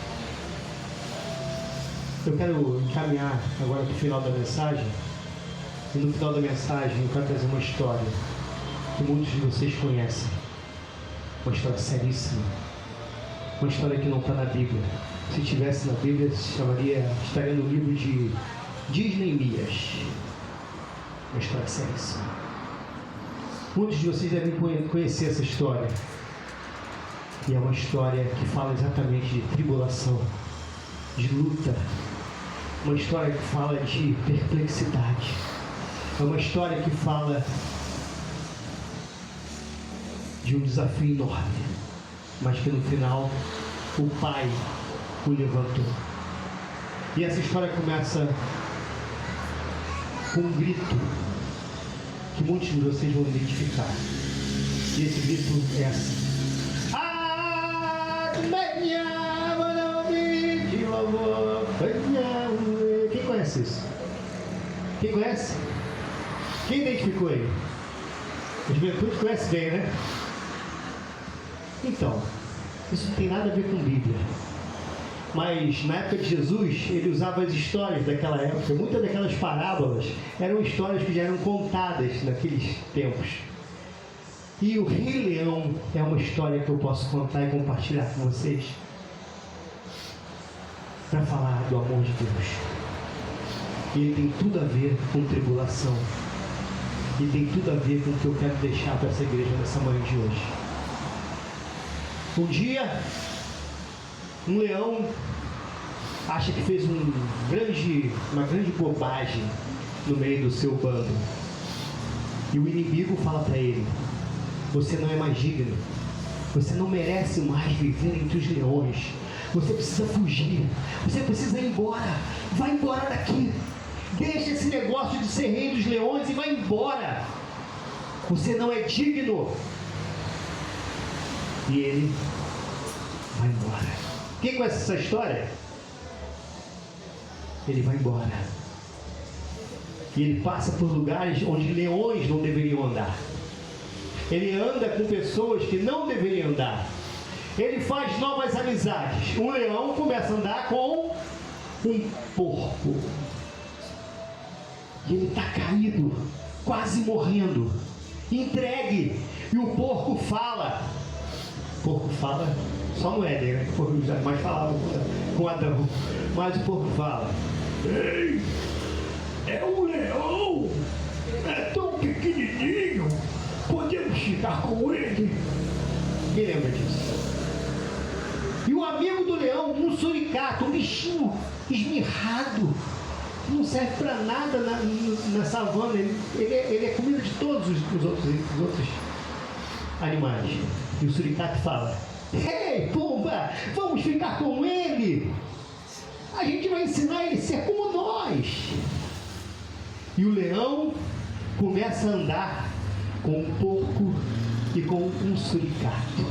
Eu quero encaminhar agora para o final da mensagem. E no final da mensagem eu quero trazer uma história que muitos de vocês conhecem. Uma história seríssima. Uma história que não está na Bíblia. Se estivesse na Bíblia, estaria no livro de Disneymias. Uma história seríssima. Muitos de vocês devem conhecer essa história. E é uma história que fala exatamente de tribulação, de luta. Uma história que fala de perplexidade. É uma história que fala de um desafio enorme, mas que no final o Pai o levantou. E essa história começa com um grito que muitos de vocês vão identificar. E esse grito é assim: quem conhece isso? Quem conhece? Quem identificou ele? A juventude conhece bem, né? Então, isso não tem nada a ver com Bíblia. Mas na época de Jesus, ele usava as histórias daquela época. Muitas daquelas parábolas eram histórias que já eram contadas naqueles tempos. E o Rei Leão é uma história que eu posso contar e compartilhar com vocês, para falar do amor de Deus. E ele tem tudo a ver com tribulação. E tem tudo a ver com o que eu quero deixar para essa igreja nessa manhã de hoje. Um dia, um leão acha que fez uma grande bobagem no meio do seu bando. E o inimigo fala para ele: você não é mais digno. Você não merece mais viver entre os leões. Você precisa fugir. Você precisa ir embora. Vai embora daqui. Deixa esse negócio de ser rei dos leões e vai embora. Você não é digno. E ele vai embora. Quem conhece essa história? Ele vai embora. E ele passa por lugares onde leões não deveriam andar. Ele anda com pessoas que não deveriam andar. Ele faz novas amizades. Um leão começa a andar com um porco. E ele está caído, quase morrendo, entregue. E o porco fala. O porco fala Só no Éden, né? Os animais falavam com Adão. Mas o porco fala: ei, é um leão, é tão pequenininho, podemos ficar com ele. Quem lembra disso? E o amigo do leão, um suricato, um bichinho esmirrado, não serve para nada na savana, ele é comida de todos os outros animais. E o suricato fala: ei, Pumba, vamos ficar com ele, a gente vai ensinar ele a ser como nós. E o leão começa a andar com um porco e com um suricato.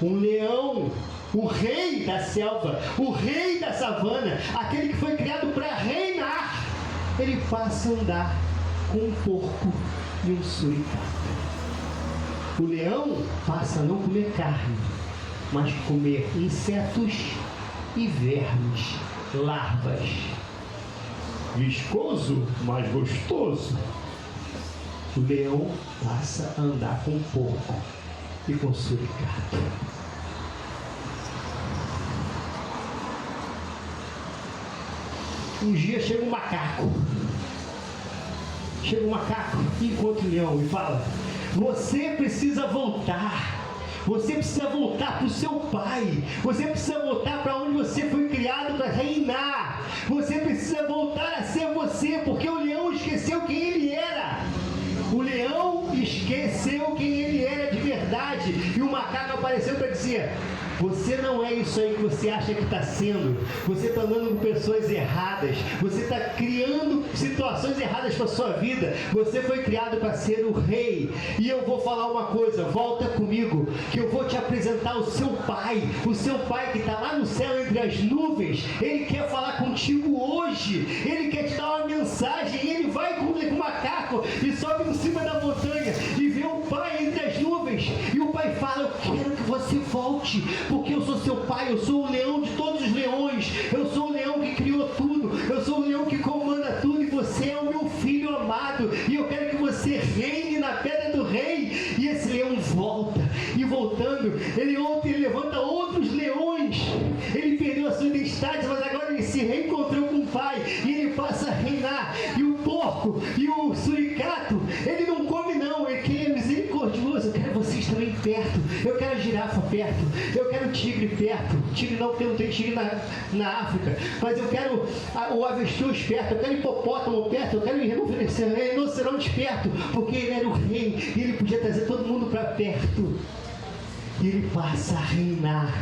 Um leão, o rei da selva, o rei da savana, aquele que foi criado para reinar, ele passa a andar com um porco e um suricato. O leão passa a não comer carne, mas comer insetos e vermes, larvas. Viscoso, mas gostoso. O leão passa a andar com o porco e com o suricato. Um dia chega um macaco. E encontra o leão e fala: você precisa voltar. Você precisa voltar para o seu pai. Você precisa voltar para onde você foi criado para reinar. Você precisa voltar a ser você, porque o leão esqueceu quem ele era. O leão esqueceu quem ele era de verdade. E o macaco apareceu para dizer: você não é isso aí que você acha que está sendo. Você está andando com pessoas erradas. Você está criando situações erradas para a sua vida. Você foi criado para ser o rei. E eu vou falar uma coisa: volta comigo, que eu vou te apresentar o seu pai. O seu pai que está lá no céu entre as nuvens. Ele quer falar contigo hoje. Ele quer te dar uma mensagem. E ele vai com o macaco e sobe em cima da montanha e vê o pai entre as nuvens. E o pai fala: eu quero que você volte, porque eu sou seu pai, eu sou o leão de todos os leões, eu sou o leão que criou tudo, eu sou o leão que comanda tudo, e você é o meu filho amado, e eu quero que você reine na pedra do rei. E esse leão volta, e voltando, ele levanta outros leões. Ele perdeu a sua identidade, mas agora ele se reencontrou com o pai, e ele passa a reinar. E o porco e o suricato, ele não come não, ele quer misericordioso. Eu quero vocês também perto, eu quero a girafa perto, eu quero o tigre perto. Tigre não, porque não tem tigre na África, mas eu quero o avestruz perto, eu quero hipopótamo perto, eu quero rinoceronte perto, porque ele era o rei e ele podia trazer todo mundo para perto. E ele passa a reinar,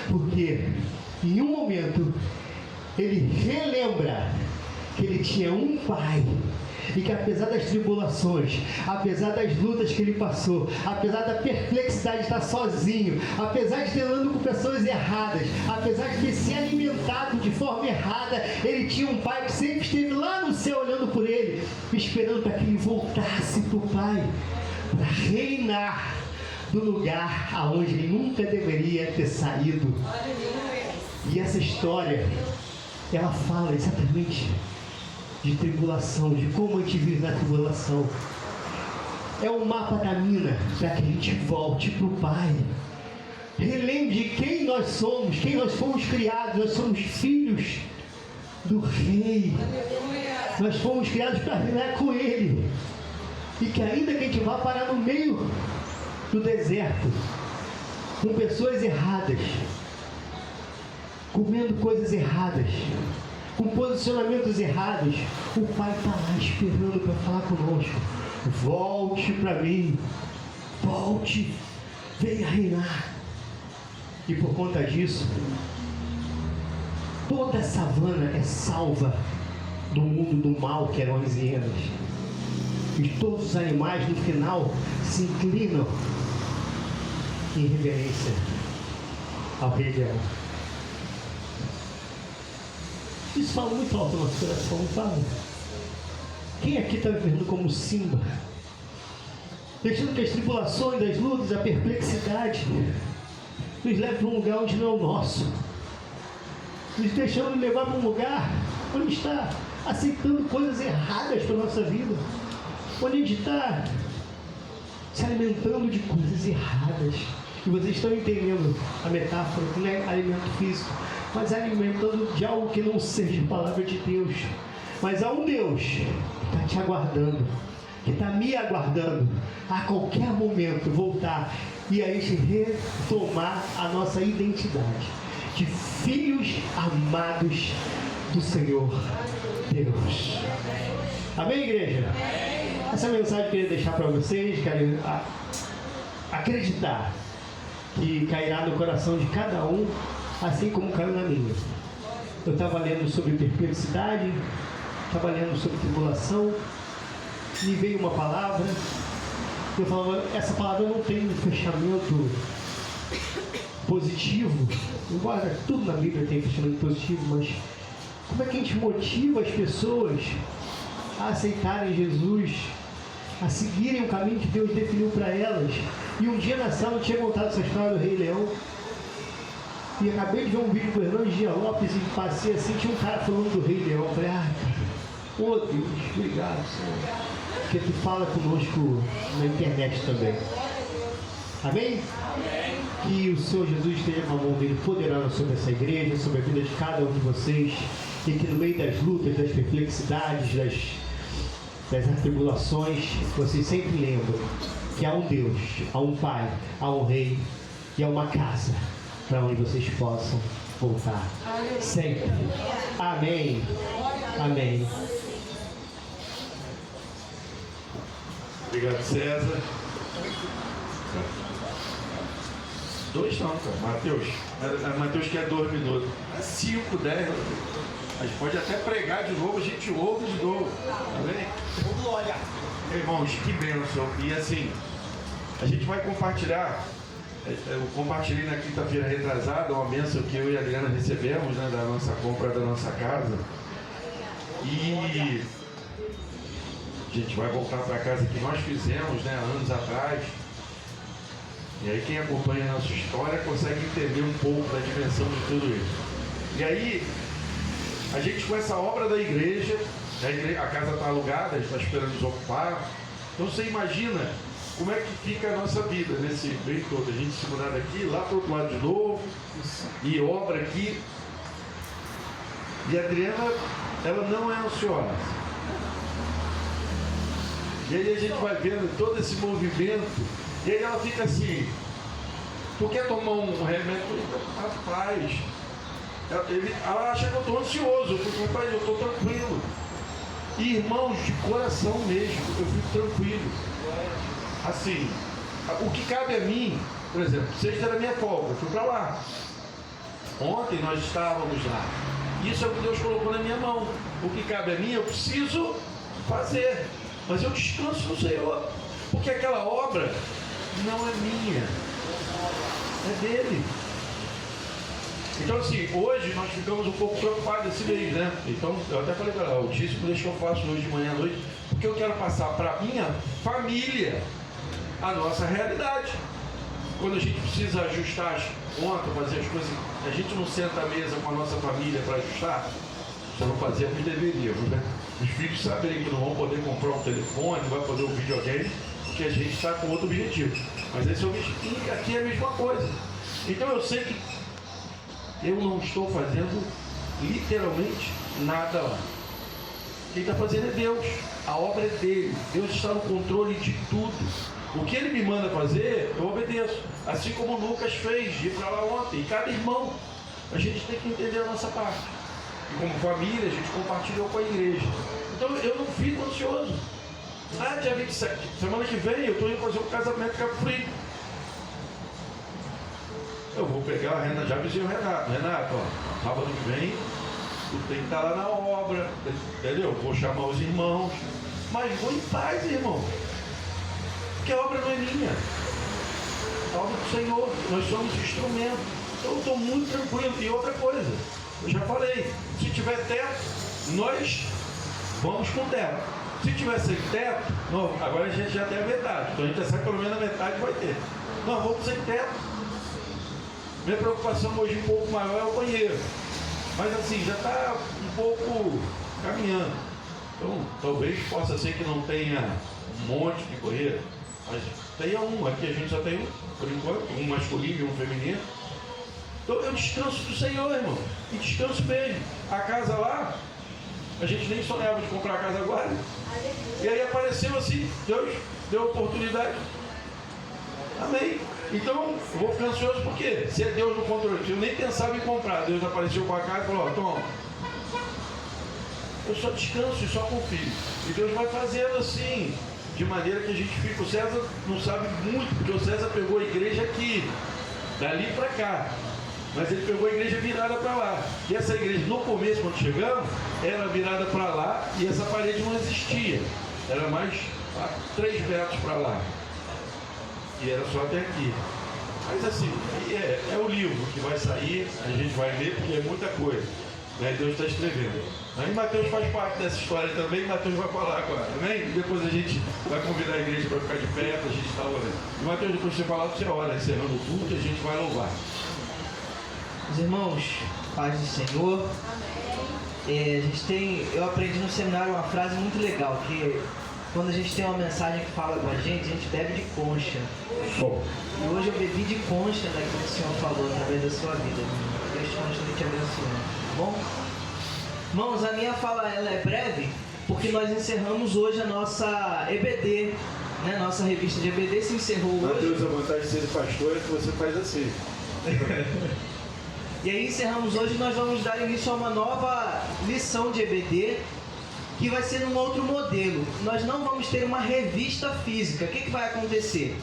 porque em um momento ele relembra que ele tinha um pai, e que apesar das tribulações, apesar das lutas que ele passou, apesar da perplexidade de estar sozinho, apesar de ter andado com pessoas erradas, apesar de ter se alimentado de forma errada, ele tinha um pai que sempre esteve lá no céu olhando por ele, esperando para que ele voltasse para o pai, para reinar do lugar aonde ele nunca deveria ter saído. E essa história, ela fala exatamente de tribulação, de como a gente vive na tribulação. É um mapa da mina para que a gente volte para o Pai. Relembre de quem nós somos, quem nós fomos criados. Nós somos filhos do Rei. Nós fomos criados para reinar com Ele. E que ainda que a gente vá parar no meio do deserto, com pessoas erradas, comendo coisas erradas, com posicionamentos errados, o Pai está lá esperando para falar conosco. Volte para mim, volte, venha reinar. E por conta disso, toda a savana é salva do mundo do mal que eram as hienas. E todos os animais no final se inclinam em reverência ao Rei Leão. Isso fala muito alto no nosso coração, não fala? Quem aqui está vivendo como Simba? Deixando que as tribulações, as lutas, a perplexidade nos levem para um lugar onde não é o nosso. Nos deixando levar para um lugar onde está aceitando coisas erradas para a nossa vida. Onde a gente está se alimentando de coisas erradas. E vocês estão entendendo a metáfora, que não é alimento físico, mas é alimentando de algo que não seja a palavra de Deus. Mas há um Deus que está te aguardando, que está me aguardando a qualquer momento voltar e a gente retomar a nossa identidade de filhos amados do Senhor Deus. Amém, igreja? Essa mensagem eu queria deixar para vocês, quero acreditar que cairá no coração de cada um, assim como caiu na minha. Eu estava lendo sobre perplexidade, estava lendo sobre tribulação, me veio uma palavra, eu falava, essa palavra não tem um fechamento positivo, embora tudo na Bíblia tenha fechamento positivo, mas como é que a gente motiva as pessoas a aceitarem Jesus, a seguirem o caminho que Deus definiu para elas? E um dia na sala eu tinha contado essa história do Rei Leão, e acabei de ver um vídeo do Hernando Gia Lopes e passei assim, tinha um cara falando do Rei Leão. Eu falei, oh Deus, obrigado, Senhor, porque tu fala conosco na internet também. Amém? Que o Senhor Jesus esteja com a mão dele poderosa sobre essa igreja, sobre a vida de cada um de vocês, e que no meio das lutas, das perplexidades, das atribulações, vocês sempre lembram que há um Deus, há um Pai, há um Rei e há uma casa para onde vocês possam voltar. Sempre. Amém. Amém. Obrigado, César. 2 não, cara. Mateus quer 2 minutos. 5, 10. A gente pode até pregar de novo, a gente ouve de novo. Tá bem? Glória. Irmãos, que bênção. E assim, a gente vai compartilhar. Eu compartilhei na quinta-feira retrasada uma bênção que eu e a Adriana recebemos, né, da nossa compra da nossa casa. E a gente vai voltar para a casa que nós fizemos, né, anos atrás. E aí quem acompanha a nossa história consegue entender um pouco da dimensão de tudo isso. E aí, a gente com essa obra da igreja, a casa está alugada, a gente está esperando desocupar. Então você imagina como é que fica a nossa vida nesse meio todo. A gente se mudar daqui, lá para o outro lado de novo, e obra aqui. E a Adriana, ela não é ansiosa. E aí a gente vai vendo todo esse movimento, e aí ela fica assim, tu quer tomar um remédio? Rapaz, ela acha que eu estou ansioso, porque rapaz, eu estou tranquilo. E irmãos, de coração mesmo, eu fico tranquilo. Assim, o que cabe a mim, por exemplo, sexta era minha folga, eu fui para lá. Ontem nós estávamos lá. Isso é o que Deus colocou na minha mão. O que cabe a mim, eu preciso fazer. Mas eu descanso no Senhor. Porque aquela obra não é minha, é dele. Então assim, hoje nós ficamos um pouco preocupados esse mês, né? Então eu até falei para ela, o dízimo deixa que eu faço hoje de manhã à noite, porque eu quero passar para minha família a nossa realidade. Quando a gente precisa ajustar as contas, fazer as coisas, a gente não senta à mesa com a nossa família para ajustar. Só não fazemos, deveríamos, né? Os filhos saberem que não vão poder comprar um telefone, não vai poder um videogame, porque a gente está com outro objetivo. Mas esse objetivo aqui é a mesma coisa. Então eu sei que eu não estou fazendo literalmente nada lá. Quem está fazendo é Deus. A obra é dele. Deus está no controle de tudo. O que ele me manda fazer, eu obedeço. Assim como o Lucas fez, de ir para lá ontem. E cada irmão, a gente tem que entender a nossa parte. E como família, a gente compartilhou com a igreja. Então eu não fico ansioso. Dia 27, semana que vem, eu estou indo fazer um casamento em Cabo Frio. Eu vou pegar a Renata, já avisei o Renato. Renato, ó, sábado que vem, tu tem que estar lá na obra, entendeu? Vou chamar os irmãos, mas vou em paz, irmão. Porque a obra não é minha. A obra do Senhor, nós somos instrumentos. Então eu estou muito tranquilo. E outra coisa, eu já falei, se tiver teto, nós vamos com teto. Se tiver sem teto, não, agora a gente já tem a metade. Então a gente já sabe que pelo menos a metade vai ter. Nós vamos sem teto. Minha preocupação hoje um pouco maior é o banheiro. Mas assim, já está um pouco caminhando. Então talvez possa ser que não tenha um monte de banheiro. Mas tem um, aqui a gente só tem um, por enquanto, um masculino e um feminino. Então eu descanso do Senhor, irmão. E descanso mesmo. A casa lá, a gente nem sonhava de comprar a casa agora. E aí apareceu assim, Deus deu oportunidade. Amém. Então, eu vou ficar ansioso porque se é Deus no controle, eu nem pensava em comprar, Deus apareceu com a casa e falou, ó, toma. Eu só descanso e só confio. E Deus vai fazendo assim, de maneira que a gente fica. O César não sabe muito, porque o César pegou a igreja aqui, dali para cá. Mas ele pegou a igreja virada para lá. E essa igreja, no começo, quando chegamos, era virada para lá e essa parede não existia. Era mais 3 metros para lá. E era só até aqui. Mas assim, é o livro que vai sair, a gente vai ver, porque é muita coisa. Né? Deus está escrevendo. Aí Mateus faz parte dessa história também, Mateus vai falar agora, amém? Depois a gente vai convidar a igreja para ficar de pé, a gente está orando. E Mateus, depois de você falar, você ora, encerrando o culto, a gente vai louvar. Os irmãos, paz do Senhor. Eu aprendi no seminário uma frase muito legal, que quando a gente tem uma mensagem que fala com a gente bebe de concha. E hoje eu bebi de concha daquilo que o Senhor falou através da sua vida. Deus continue te abençoando, tá bom? Irmãos, a minha fala ela é breve, porque nós encerramos hoje a nossa EBD, né? Nossa revista de EBD se encerrou hoje. Mateus, a vantagem de ser pastor é que você faz assim. E aí encerramos hoje e nós vamos dar início a uma nova lição de EBD, que vai ser num outro modelo. Nós não vamos ter uma revista física. O que vai acontecer?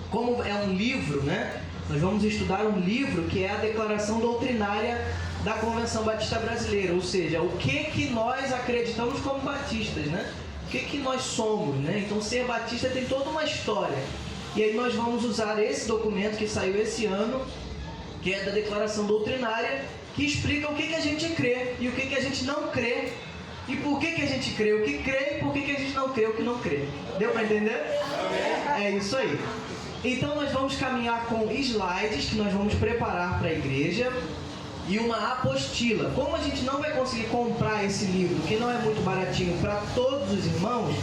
Como é um livro, né? Nós vamos estudar um livro que é a Declaração Doutrinária da Convenção Batista Brasileira, ou seja, o que nós acreditamos como batistas, né? O que nós somos, né? Então ser batista tem toda uma história. E aí nós vamos usar esse documento que saiu esse ano, que é da Declaração Doutrinária, que explica o que a gente crê e o que a gente não crê. E por que a gente crê o que crê e por que a gente não crê o que não crê. Deu para entender? É isso aí. Então nós vamos caminhar com slides que nós vamos preparar para a igreja e uma apostila. Como a gente não vai conseguir comprar esse livro, que não é muito baratinho, para todos os irmãos,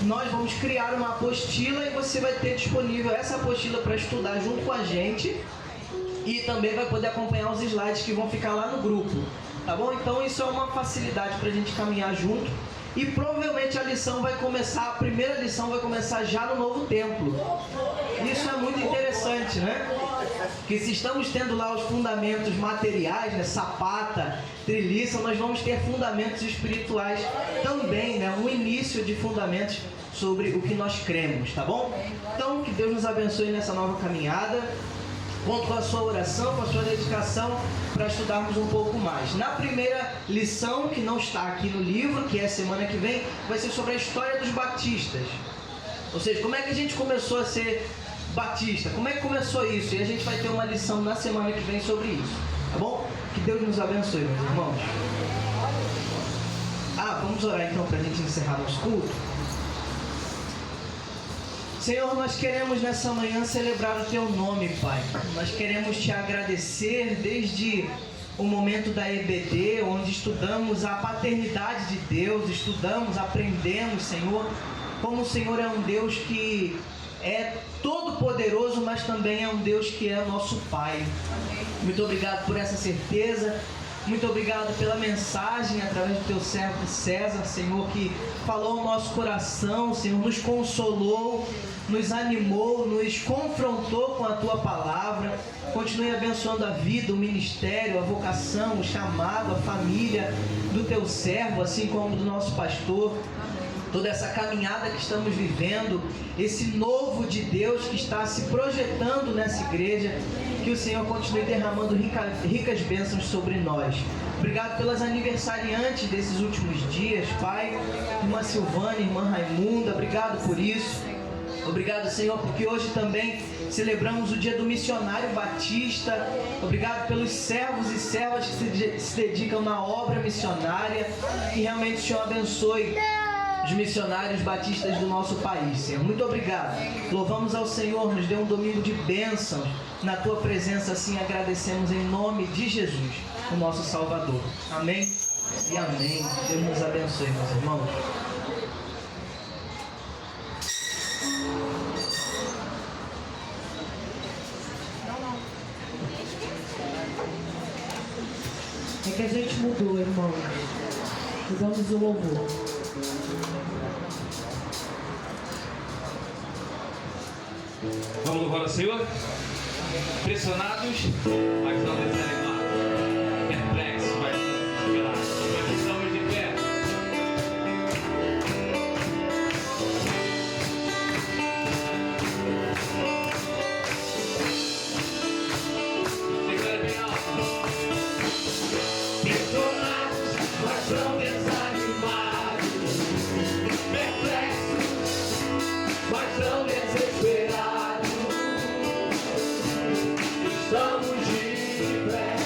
nós vamos criar uma apostila e você vai ter disponível essa apostila para estudar junto com a gente e também vai poder acompanhar os slides que vão ficar lá no grupo. Tá bom? Então isso é uma facilidade para a gente caminhar junto. E provavelmente a primeira lição vai começar já no novo templo. Isso é muito interessante, né? Que se estamos tendo lá os fundamentos materiais, né? Sapata, treliça, nós vamos ter fundamentos espirituais também, né? Um início de fundamentos sobre o que nós cremos, tá bom? Então que Deus nos abençoe nessa nova caminhada. Conto com a sua oração, com a sua dedicação para estudarmos um pouco mais. Na primeira lição, que não está aqui no livro, que é semana que vem, vai ser sobre a história dos batistas. Ou seja, como é que a gente começou a ser batista? Como é que começou isso? E a gente vai ter uma lição na semana que vem sobre isso. Tá bom? Que Deus nos abençoe, meus irmãos. Vamos orar então para a gente encerrar nosso culto. Senhor, nós queremos nessa manhã celebrar o Teu nome, Pai. Nós queremos Te agradecer desde o momento da EBD, onde estudamos a paternidade de Deus, aprendemos, Senhor, como o Senhor é um Deus que é todo poderoso, mas também é um Deus que é nosso Pai. Muito obrigado por essa certeza. Muito obrigado pela mensagem através do Teu servo César, Senhor, que falou ao nosso coração, Senhor, nos consolou, nos animou, nos confrontou com a Tua palavra. Continue abençoando a vida, o ministério, a vocação, o chamado, a família do Teu servo, assim como do nosso pastor. Toda essa caminhada que estamos vivendo, esse novo de Deus que está se projetando nessa igreja, que o Senhor continue derramando ricas bênçãos sobre nós. Obrigado pelas aniversariantes desses últimos dias, Pai. Irmã Silvana, irmã Raimunda, obrigado por isso. Obrigado, Senhor, porque hoje também celebramos o dia do missionário batista. Obrigado pelos servos e servas que se dedicam na obra missionária. Que realmente o Senhor abençoe os missionários batistas do nosso país, Senhor. Muito obrigado. Louvamos ao Senhor, nos dê um domingo de bênçãos na Tua presença, assim agradecemos em nome de Jesus, o nosso Salvador. Amém e amém. Deus nos abençoe, meus irmãos. É que a gente mudou, irmão. Mudamos o louvor. Vamos louvar ao Senhor? Pressionados, mas não desanimados. Perplexos, mas não desesperados. Mas estamos de pé. Declara bem alto. Pressionados, mas não desanimados. Perplexos, mas não desesperados. Estamos de pé.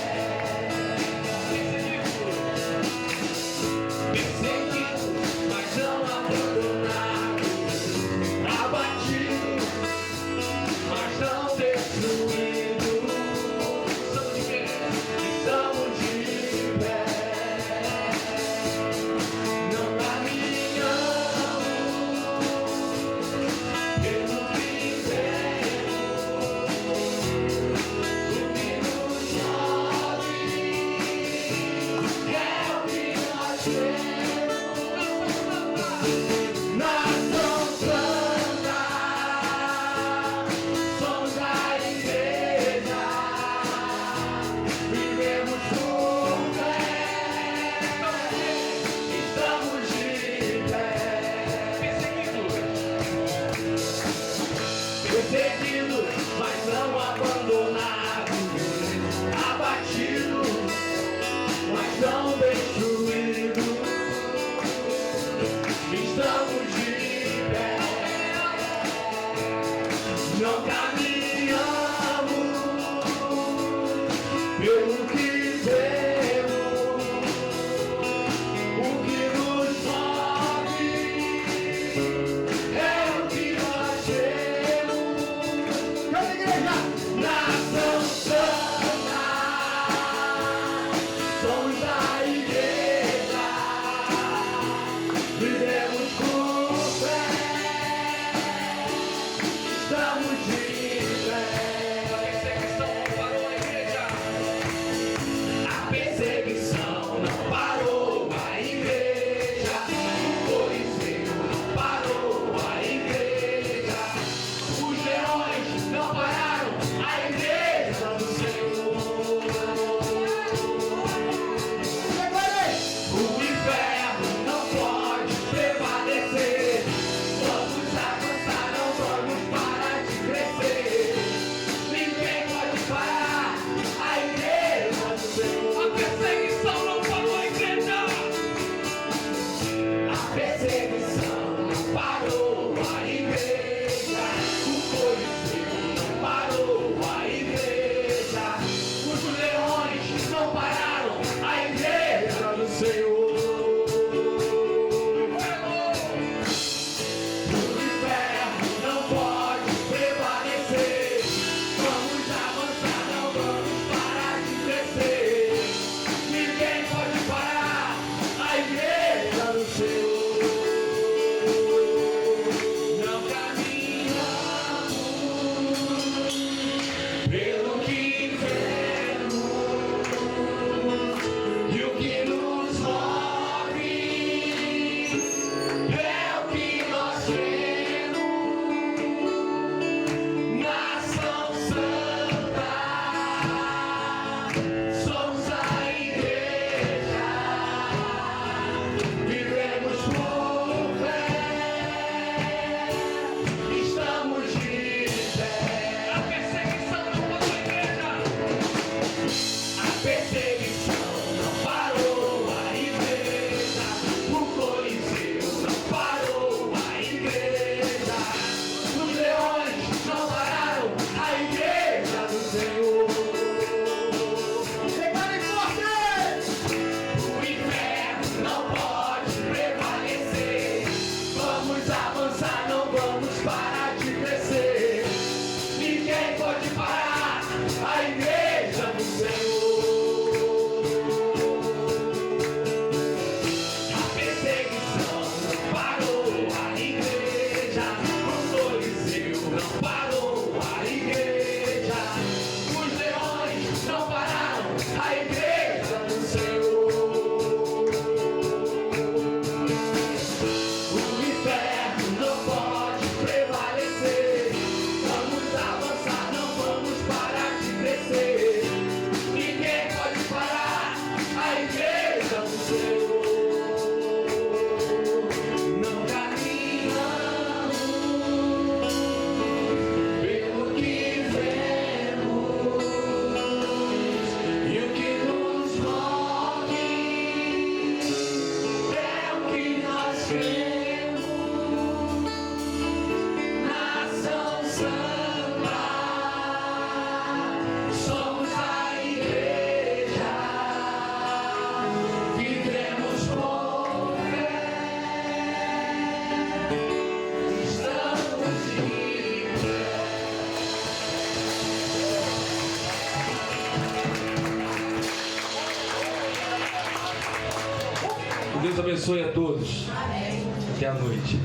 abençoe a todos. Até a noite.